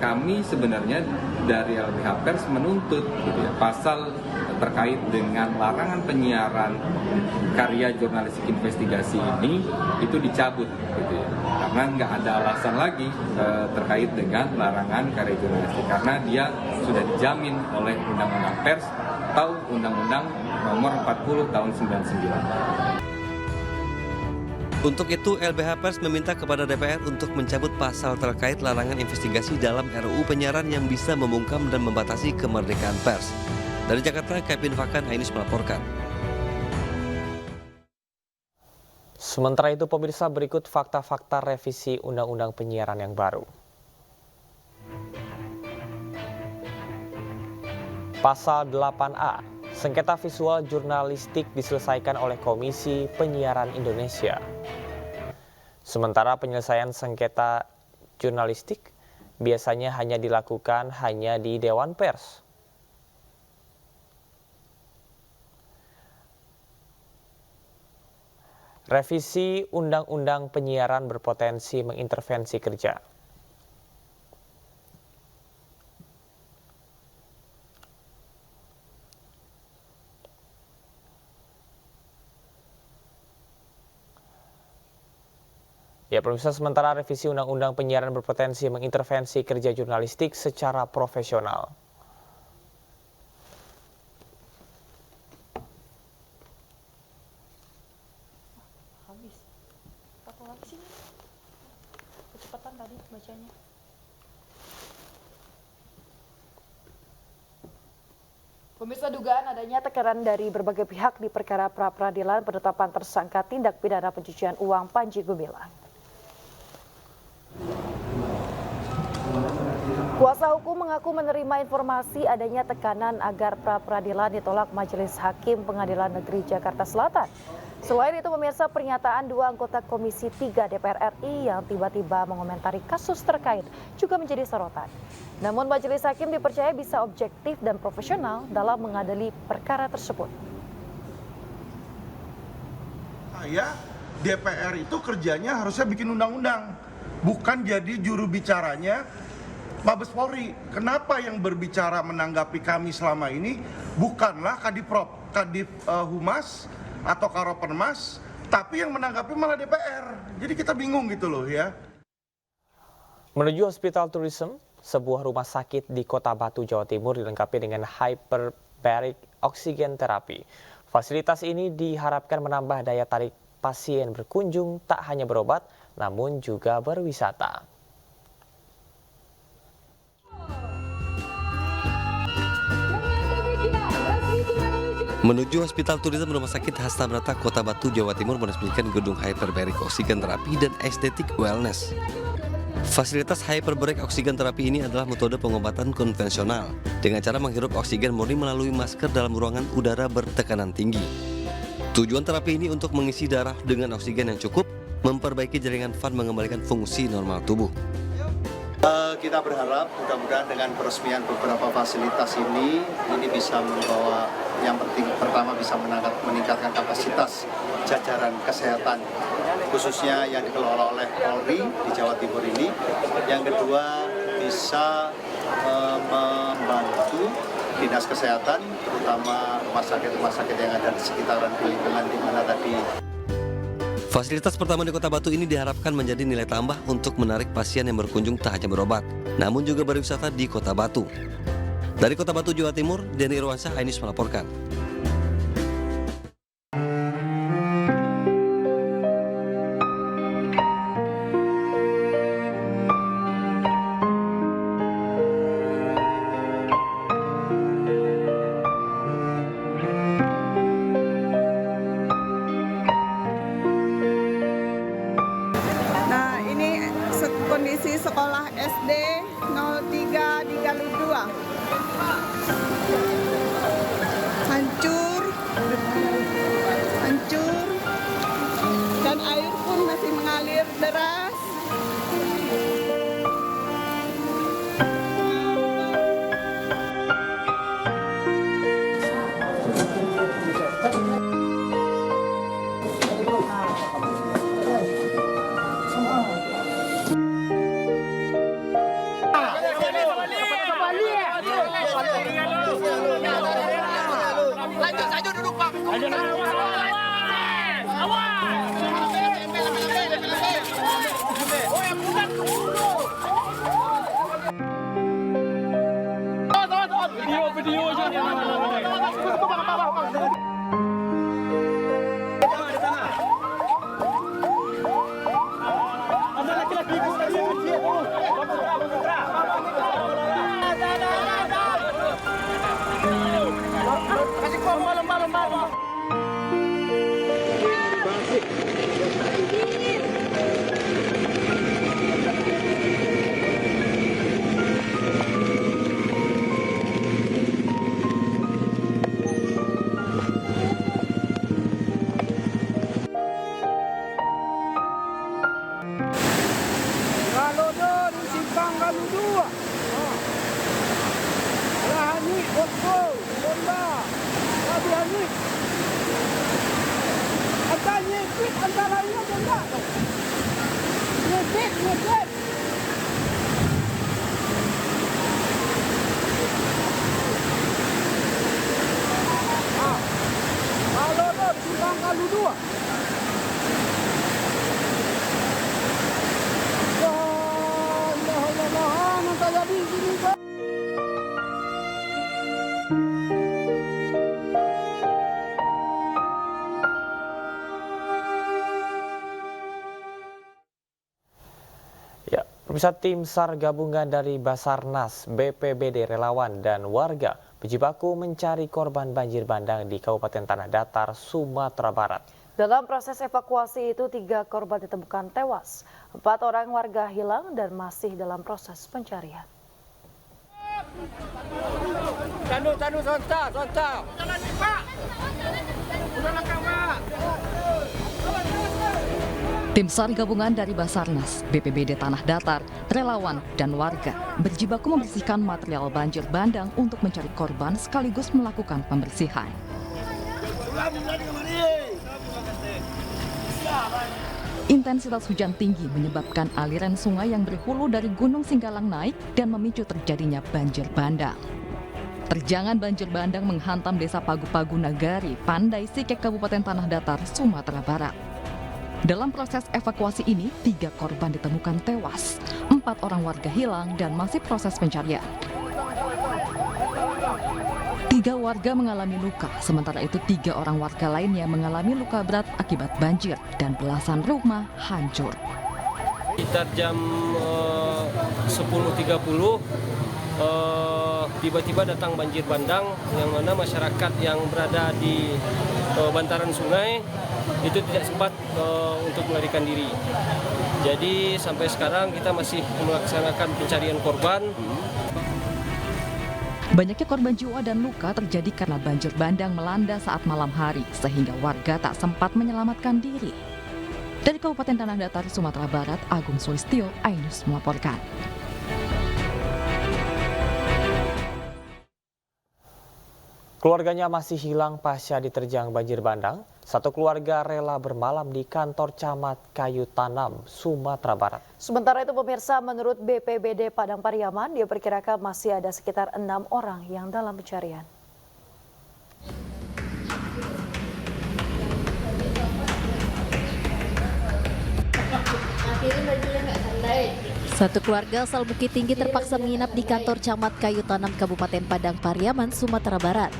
kami sebenarnya dari LBH Pers menuntut gitu ya, pasal terkait dengan larangan penyiaran karya jurnalistik investigasi ini itu dicabut gitu ya. Karena nggak ada alasan lagi terkait dengan larangan karya jurnalistik karena dia sudah dijamin oleh Undang-Undang Pers atau Undang-Undang Nomor 40 Tahun 99. Untuk itu, LBH Pers meminta kepada DPR untuk mencabut pasal terkait larangan investigasi dalam RUU Penyiaran yang bisa membungkam dan membatasi kemerdekaan pers. Dari Jakarta, Kevin Fakan, iNews melaporkan. Sementara itu, pemirsa, berikut fakta-fakta revisi Undang-Undang Penyiaran yang baru. Pasal 8A, sengketa visual jurnalistik diselesaikan oleh Komisi Penyiaran Indonesia. Sementara penyelesaian sengketa jurnalistik biasanya hanya dilakukan di Dewan Pers. Revisi Undang-Undang Penyiaran berpotensi mengintervensi kerja. Ya, pemirsa, sementara revisi Undang-Undang Penyiaran berpotensi mengintervensi kerja jurnalistik secara profesional. Kecepatan tadi bacanya. Pemirsa, dugaan adanya tekanan dari berbagai pihak di perkara pra-peradilan penetapan tersangka tindak pidana pencucian uang Panji Gumilang. Kuasa hukum mengaku menerima informasi adanya tekanan agar pra-peradilan ditolak Majelis Hakim Pengadilan Negeri Jakarta Selatan. Selain itu, pemirsa, pernyataan dua anggota Komisi 3 DPR RI yang tiba-tiba mengomentari kasus terkait juga menjadi sorotan. Namun Majelis Hakim dipercaya bisa objektif dan profesional dalam mengadili perkara tersebut. DPR itu kerjanya harusnya bikin undang-undang, bukan jadi juru bicaranya Mabes Polri. Kenapa yang berbicara menanggapi kami selama ini bukanlah Kadipro, Humas atau Karopenmas, tapi yang menanggapi malah DPR. Jadi kita bingung gitu loh ya. Menuju Hospital Tourism, sebuah rumah sakit di Kota Batu, Jawa Timur dilengkapi dengan hyperbaric oxygen therapy. Fasilitas ini diharapkan menambah daya tarik pasien berkunjung tak hanya berobat, namun juga berwisata. Menuju Hospital Tourism Rumah Sakit Hastamrata Kota Batu, Jawa Timur meresmikan gedung hyperbaric oxygen terapi dan estetik wellness. Fasilitas hyperbaric oxygen terapi ini adalah metode pengobatan konvensional dengan cara menghirup oksigen murni melalui masker dalam ruangan udara bertekanan tinggi. Tujuan terapi ini untuk mengisi darah dengan oksigen yang cukup, memperbaiki jaringan van, mengembalikan fungsi normal tubuh. Kita berharap mudah-mudahan dengan peresmian beberapa fasilitas ini bisa membawa, yang penting pertama bisa meningkatkan kapasitas jajaran kesehatan khususnya yang dikelola oleh Polri di Jawa Timur ini. Yang kedua bisa membantu dinas kesehatan terutama rumah sakit yang ada di sekitaran lingkungan di mana tadi. Fasilitas pertama di Kota Batu ini diharapkan menjadi nilai tambah untuk menarik pasien yang berkunjung tak hanya berobat, namun juga berwisata di Kota Batu. Dari Kota Batu, Jawa Timur, Denny Irwansyah, iNews melaporkan. Kondisi sekolah SD 03 di Galuh 2 hancur dan air pun masih mengalir deras. Lanjut duduk, Pak. Oh, yang bukan ke dulu. Video aja. Ada laki-laki ibu tadi yang kecil. Kasih kau lomba. Ya, pemirsa, tim SAR gabungan dari Basarnas, BPBD, relawan, dan warga berjibaku mencari korban banjir bandang di Kabupaten Tanah Datar, Sumatera Barat. Dalam proses evakuasi itu 3 korban ditemukan tewas, 4 orang warga hilang dan masih dalam proses pencarian. Tim SAR gabungan dari Basarnas, BPBD Tanah Datar, relawan, dan warga berjibaku membersihkan material banjir bandang untuk mencari korban sekaligus melakukan pembersihan. Intensitas hujan tinggi menyebabkan aliran sungai yang berhulu dari Gunung Singgalang naik dan memicu terjadinya banjir bandang. Terjangan banjir bandang menghantam desa Pagu-Pagu Nagari, Pandai Sike, Kabupaten Tanah Datar, Sumatera Barat. Dalam proses evakuasi ini, 3 korban ditemukan tewas, 4 orang warga hilang dan masih proses pencarian. 3 warga mengalami luka, sementara itu 3 orang warga lainnya mengalami luka berat akibat banjir dan belasan rumah hancur. Sekitar jam 10.30 tiba-tiba datang banjir bandang yang mana masyarakat yang berada di bantaran sungai itu tidak sempat untuk melarikan diri. Jadi sampai sekarang kita masih melaksanakan pencarian korban. Banyaknya korban jiwa dan luka terjadi karena banjir bandang melanda saat malam hari, sehingga warga tak sempat menyelamatkan diri. Dari Kabupaten Tanah Datar, Sumatera Barat, Agung Sulistyo, iNews melaporkan. Keluarganya masih hilang pasca diterjang banjir bandang. Satu keluarga rela bermalam di kantor Camat Kayu Tanam, Sumatera Barat. Sementara itu pemirsa, menurut BPBD Padang Pariaman, diperkirakan masih ada sekitar 6 orang yang dalam pencarian. Satu keluarga asal Bukit Tinggi terpaksa menginap di kantor Camat Kayu Tanam Kabupaten Padang Pariaman, Sumatera Barat.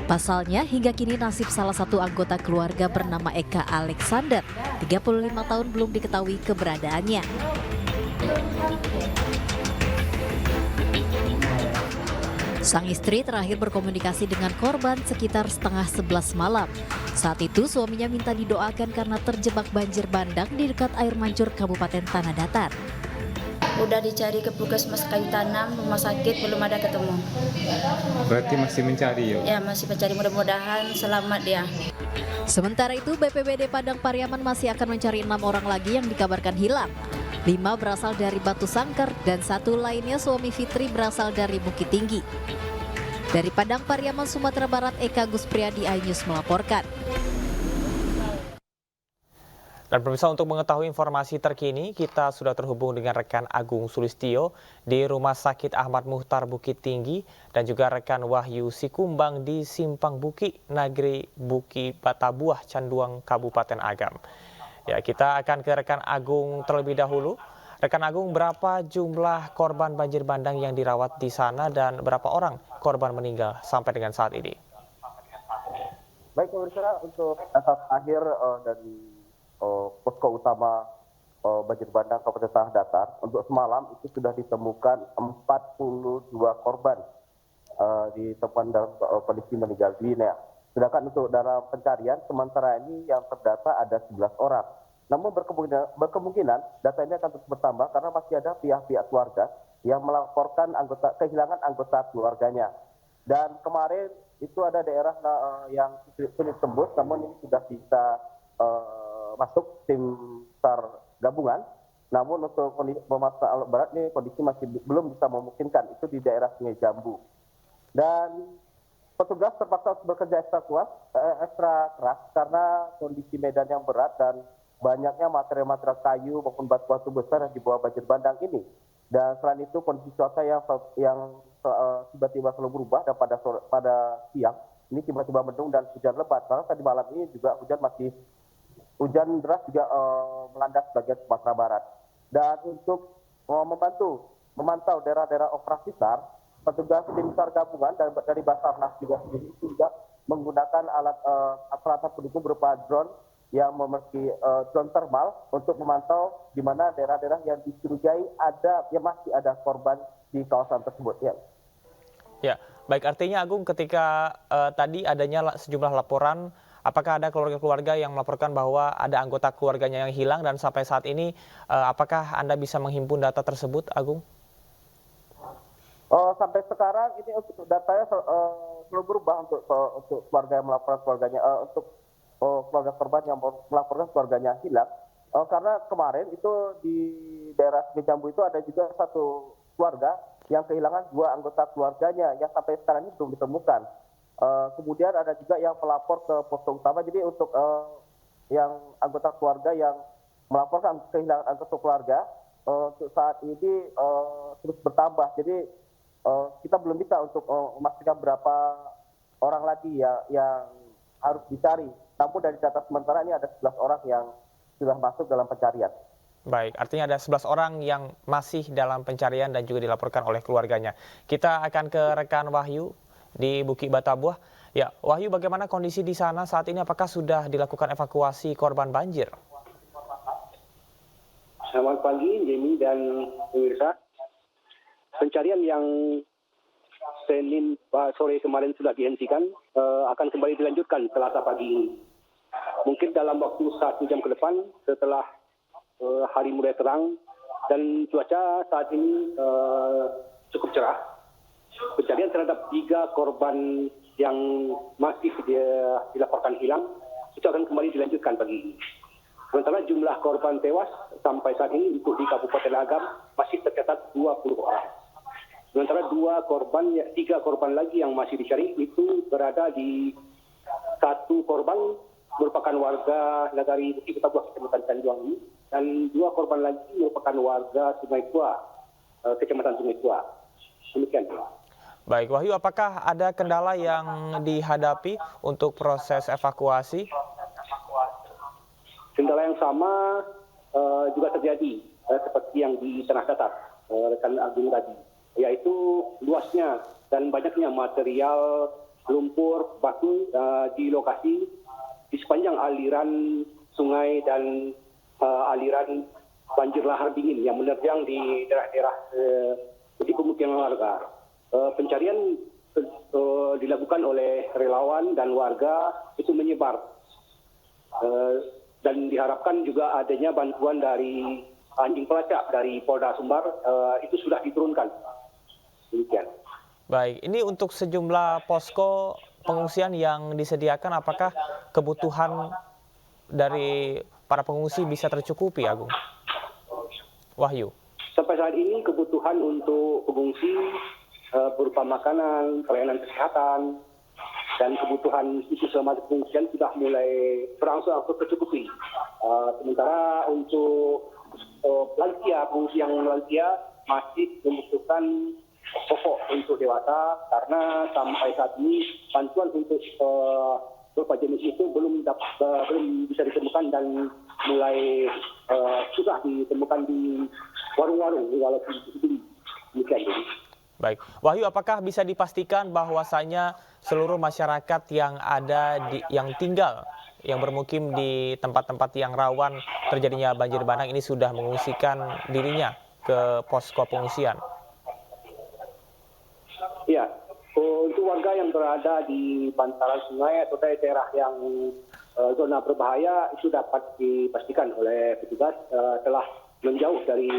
Pasalnya, hingga kini nasib salah satu anggota keluarga bernama Eka Alexander, 35 tahun belum diketahui keberadaannya. Sang istri terakhir berkomunikasi dengan korban sekitar setengah 11 malam. Saat itu suaminya minta didoakan karena terjebak banjir bandang di dekat air mancur Kabupaten Tanah Datar. Udah dicari ke Puskesmas Kayu Tanam, rumah sakit belum ada ketemu. Berarti masih mencari ya? Ya, masih mencari, mudah-mudahan selamat dia. Sementara itu BPBD Padang Pariaman masih akan mencari 6 orang lagi yang dikabarkan hilang. 5 berasal dari Batu Sangkar dan 1 lainnya suami Fitri berasal dari Bukit Tinggi. Dari Padang Pariaman, Sumatera Barat, Eka Guspriyadi, iNews melaporkan. Dan pemirsa, untuk mengetahui informasi terkini, kita sudah terhubung dengan rekan Agung Sulistyo di Rumah Sakit Ahmad Muhtar Bukit Tinggi dan juga rekan Wahyu Sikumbang di Simpang Buki, Nagri Buki Batabuah, Canduang, Kabupaten Agam. Ya, kita akan ke rekan Agung terlebih dahulu. Rekan Agung, berapa jumlah korban banjir bandang yang dirawat di sana dan berapa orang korban meninggal sampai dengan saat ini? Baik pemirsa, untuk saat akhir dari posko utama banjir bandang Kabupaten Tanah Datar, untuk semalam itu sudah ditemukan 42 korban ditemukan dalam kondisi meninggal dunia. Sedangkan untuk dalam pencarian sementara ini yang terdata ada 11 orang. Namun berkemungkinan data ini akan terus bertambah karena masih ada pihak-pihak keluarga yang melaporkan kehilangan anggota keluarganya. Dan kemarin itu ada daerah yang sulit tembus, namun ini sudah bisa masuk tim SAR gabungan. Namun untuk kondisi Sumatera Barat ini kondisi masih belum bisa memungkinkan, itu di daerah Sungai Jambu. Dan petugas terpaksa bekerja ekstra keras karena kondisi medan yang berat dan banyaknya material-material kayu maupun batu-batu besar yang dibawa banjir bandang ini. Dan selain itu kondisi cuaca yang tiba-tiba selalu berubah dan pada siang ini tiba-tiba mendung dan hujan lebat. Karena tadi malam ini juga hujan deras juga melanda sebagian Sumatera Barat. Dan untuk memantau daerah-daerah operasi SAR, petugas tim SAR gabungan dari Basarnas juga menggunakan peralatan pendukung berupa drone yang memiliki drone thermal untuk memantau di mana daerah-daerah yang dicurigai masih ada korban di kawasan tersebut. Ya, baik, artinya Agung, ketika tadi adanya sejumlah laporan, apakah ada keluarga-keluarga yang melaporkan bahwa ada anggota keluarganya yang hilang dan sampai saat ini apakah Anda bisa menghimpun data tersebut, Agung? Sampai sekarang ini untuk datanya belum berubah untuk keluarga yang melaporkan keluarganya untuk keluarga korban yang melaporkan keluarganya hilang. Karena kemarin itu di daerah Sungai Jambu itu ada juga satu keluarga yang kehilangan 2 anggota keluarganya yang sampai sekarang ini belum ditemukan. Kemudian ada juga yang melapor ke posko utama. Jadi untuk yang anggota keluarga yang melaporkan kehilangan anggota keluarga untuk saat ini terus bertambah. Jadi kita belum bisa untuk memastikan berapa orang lagi yang harus dicari. Namun dari data sementara ini ada 11 orang yang sudah masuk dalam pencarian. Baik, artinya ada 11 orang yang masih dalam pencarian dan juga dilaporkan oleh keluarganya. Kita akan ke rekan Wahyu di Bukit Batabuah. Ya, Wahyu, bagaimana kondisi di sana saat ini? Apakah sudah dilakukan evakuasi korban banjir? Selamat pagi, Jemi dan pemirsa. Pencarian yang Senin sore kemarin sudah dihentikan akan kembali dilanjutkan Selasa pagi ini. Mungkin dalam waktu 1 jam ke depan setelah hari mulai terang dan cuaca saat ini cukup cerah. Pencarian terhadap 3 korban yang masih dilaporkan hilang itu akan kembali dilanjutkan pagi ini. Sementara jumlah korban tewas sampai saat ini untuk di Kabupaten Agam masih tercatat 20 orang. Sementara 3 korban lagi yang masih dicari itu berada di 1 korban merupakan warga Nagari Bukit Batabuah, Kecamatan Tanjuang, dan 2 korban lagi merupakan warga Sungai Tua, Kecamatan Sungai Tua. Demikian. Baik, Wahyu, apakah ada kendala yang dihadapi untuk proses evakuasi? Kendala yang sama juga terjadi seperti yang di Tanah Datar, rekan Agung tadi, yaitu luasnya dan banyaknya material lumpur batu di lokasi di sepanjang aliran sungai dan aliran banjir lahar dingin yang menerjang di daerah-daerah di pemukiman warga. Pencarian dilakukan oleh relawan dan warga itu menyebar dan diharapkan juga adanya bantuan dari anjing pelacak dari Polda Sumbar itu sudah diturunkan. Demikian. Baik, ini untuk sejumlah posko pengungsian yang disediakan, apakah kebutuhan dari para pengungsi bisa tercukupi, Agung? Wahyu. Sampai saat ini kebutuhan untuk pengungsi berupa makanan, pelayanan kesehatan, dan kebutuhan itu selama pengungsian sudah mulai berangsur-angsur tercukupi. Sementara untuk lansia, pengungsi yang lansia masih membutuhkan pokok untuk dewasa karena sampai saat ini bantuan untuk beberapa jenis itu belum bisa ditemukan dan mulai sudah ditemukan di warung-warung walaupun dibeli. Demikian. Baik, Wahyu, apakah bisa dipastikan bahwasanya seluruh masyarakat yang ada yang tinggal, yang bermukim di tempat-tempat yang rawan terjadinya banjir bandang ini sudah mengungsikan dirinya ke posko pengungsian? Ya, untuk warga yang berada di bantaran sungai atau daerah yang zona berbahaya itu dapat dipastikan oleh petugas telah menjauh dari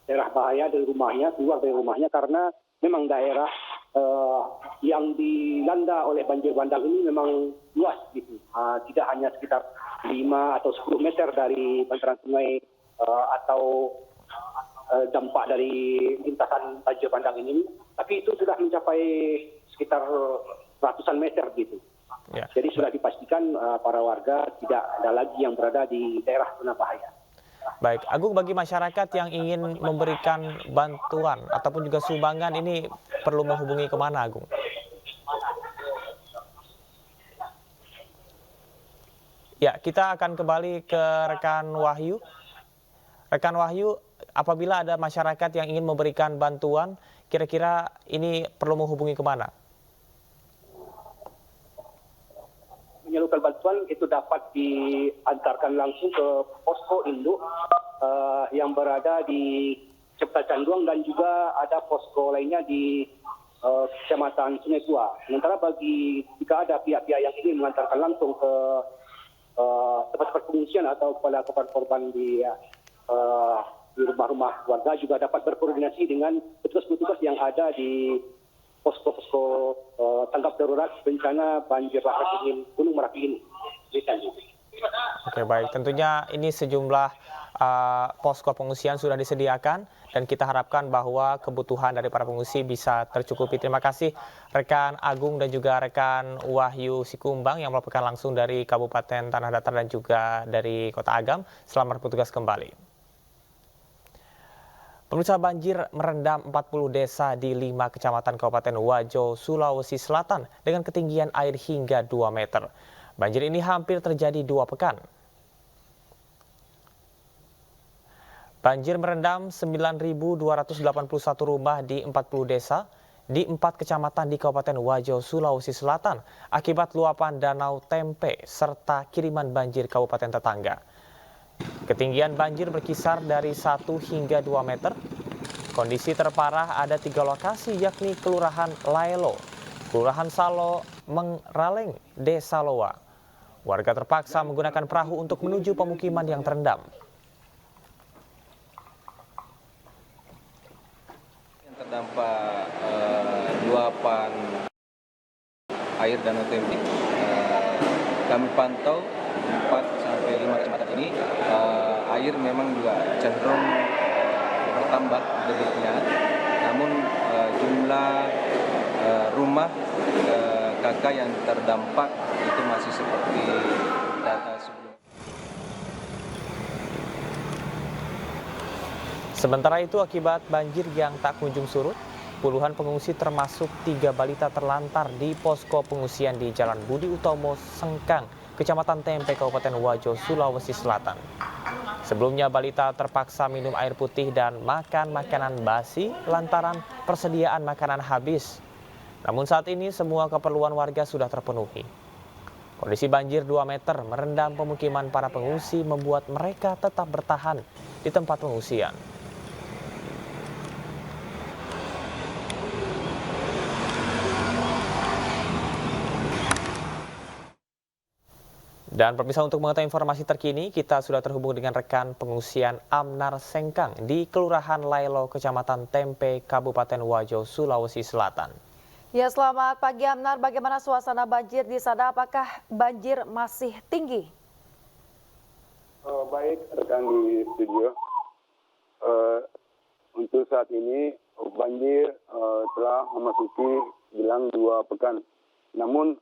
daerah bahaya dari rumahnya, keluar dari rumahnya karena memang daerah yang dilanda oleh banjir bandang ini memang luas gitu. Tidak hanya sekitar 5 atau 10 meter dari bantaran sungai atau dampak dari lintasan banjir bandang ini, tapi itu sudah mencapai sekitar ratusan meter gitu. Ya. Jadi sudah dipastikan para warga tidak ada lagi yang berada di daerah zona bahaya. Baik, Agung, bagi masyarakat yang ingin memberikan bantuan ataupun juga sumbangan ini perlu menghubungi kemana, Agung? Ya, kita akan kembali ke rekan Wahyu. Rekan Wahyu, apabila ada masyarakat yang ingin memberikan bantuan, kira-kira ini perlu menghubungi kemana? Menyalurkan bantuan itu dapat diantarkan langsung ke posko induk yang berada di Cepta Canduang dan juga ada posko lainnya di Kecamatan Sungai Tua. Sementara jika ada pihak-pihak yang ingin mengantarkan langsung ke tempat pengungsian atau kepada korban di rumah-rumah warga juga dapat berkoordinasi dengan petugas-petugas yang ada di posko-posko tanggap darurat bencana banjir lahar dingin Gunung Merapi ini. Oke, baik. Tentunya ini sejumlah posko pengungsian sudah disediakan dan kita harapkan bahwa kebutuhan dari para pengungsi bisa tercukupi. Terima kasih rekan Agung dan juga rekan Wahyu Sikumbang yang melaporkan langsung dari Kabupaten Tanah Datar dan juga dari Kota Agam. Selamat bertugas kembali. Pemirsa, banjir merendam 40 desa di 5 kecamatan Kabupaten Wajo, Sulawesi Selatan dengan ketinggian air hingga 2 meter. Banjir ini hampir terjadi 2 pekan. Banjir merendam 9.281 rumah di 40 desa di 4 kecamatan di Kabupaten Wajo, Sulawesi Selatan akibat luapan Danau Tempe serta kiriman banjir kabupaten tetangga. Ketinggian banjir berkisar dari 1 hingga 2 meter. Kondisi terparah ada 3 lokasi yakni Kelurahan Laelo, Kelurahan Salo, Mengraleng, Desa Loa. Warga terpaksa menggunakan perahu untuk menuju pemukiman yang terendam. Yang terdampak luapan air Danau Tempe, kami pantau 4 sampai 5 kecamatan ini air memang juga cenderung bertambah debitnya, namun jumlah rumah kakak yang terdampak itu masih seperti data sebelumnya. Sementara itu, akibat banjir yang tak kunjung surut, puluhan pengungsi termasuk 3 balita terlantar di posko pengungsian di Jalan Budi Utomo, Sengkang, Kecamatan Tempe, Kabupaten Wajo, Sulawesi Selatan. Sebelumnya, balita terpaksa minum air putih dan makan makanan basi lantaran persediaan makanan habis. Namun saat ini semua keperluan warga sudah terpenuhi. Kondisi banjir 2 meter merendam pemukiman para pengungsi membuat mereka tetap bertahan di tempat pengungsian. Dan pemirsa, untuk mengetahui informasi terkini, kita sudah terhubung dengan rekan pengungsian Amnar Sengkang di Kelurahan Laelo, Kecamatan Tempe, Kabupaten Wajo, Sulawesi Selatan. Ya, selamat pagi Amnar. Bagaimana suasana banjir di sana? Apakah banjir masih tinggi? Baik, rekan di studio. Untuk saat ini banjir telah memasuki bilang 2 pekan. Namun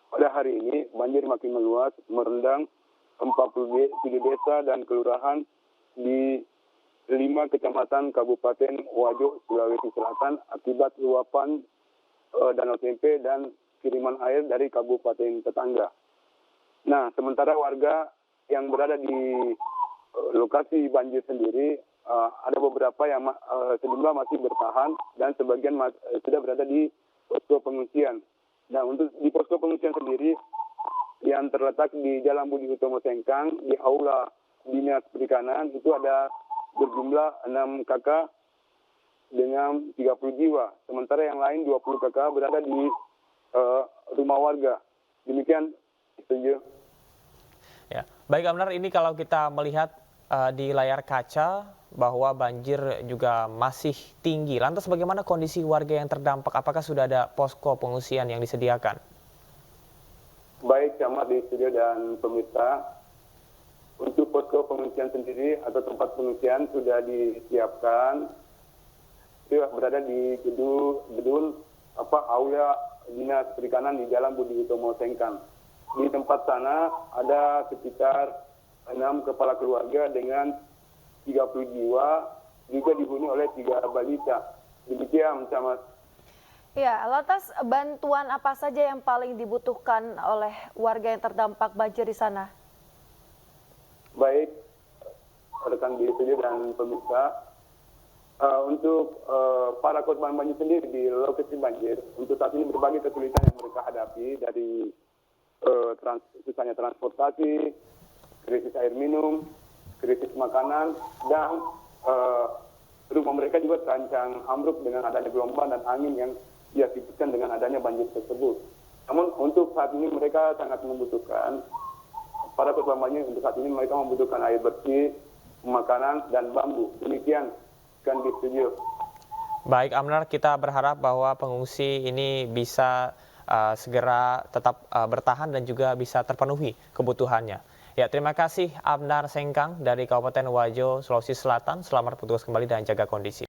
pada hari ini banjir makin meluas, merendam 43 desa dan kelurahan di 5 kecamatan Kabupaten Wajo, Sulawesi Selatan akibat luapan Danau Tempe dan kiriman air dari kabupaten tetangga. Nah, sementara warga yang berada di lokasi banjir sendiri, ada beberapa yang sejumlah masih bertahan dan sebagian sudah berada di posko pengungsian. Nah, untuk di posko pengungsian sendiri yang terletak di Jalan Budi Utomo Sengkang di Aula Dinas Perikanan itu ada berjumlah 6 kakak dengan 30 jiwa. Sementara yang lain 20 kakak berada di rumah warga. Demikian, setuju. Ya, baik Amnar, ini kalau kita melihat di layar kaca bahwa banjir juga masih tinggi. Lantas bagaimana kondisi warga yang terdampak? Apakah sudah ada posko pengungsian yang disediakan? Baik, Camat di studio dan pemirsa. Untuk posko pengungsian sendiri atau tempat pengungsian sudah disiapkan. Itu berada di gedung aula dinas perikanan di Jalan Budi Utomo Sengkang. Di tempat sana ada sekitar 6 kepala keluarga dengan 30 jiwa, juga dihuni oleh 3 balita. Demikian, Camat. Ya, lantas bantuan apa saja yang paling dibutuhkan oleh warga yang terdampak banjir di sana? Baik, rekan di studio dan pemirsa, untuk para korban banjir sendiri di lokasi banjir, untuk saat ini berbagai kesulitan yang mereka hadapi dari susahnya transportasi, krisis air minum, krisis makanan, dan rumah mereka juga terancam ambruk dengan adanya gelombang dan angin yang diakibatkan dengan adanya banjir tersebut. Namun untuk saat ini mereka sangat membutuhkan, para korban banjir untuk saat ini mereka membutuhkan air bersih, makanan, dan bambu. Demikian kan di studio. Baik Amnar, kita berharap bahwa pengungsi ini bisa segera tetap bertahan dan juga bisa terpenuhi kebutuhannya. Ya, terima kasih Amnar Sengkang dari Kabupaten Wajo, Sulawesi Selatan. Selamat bertugas kembali dan jaga kondisi.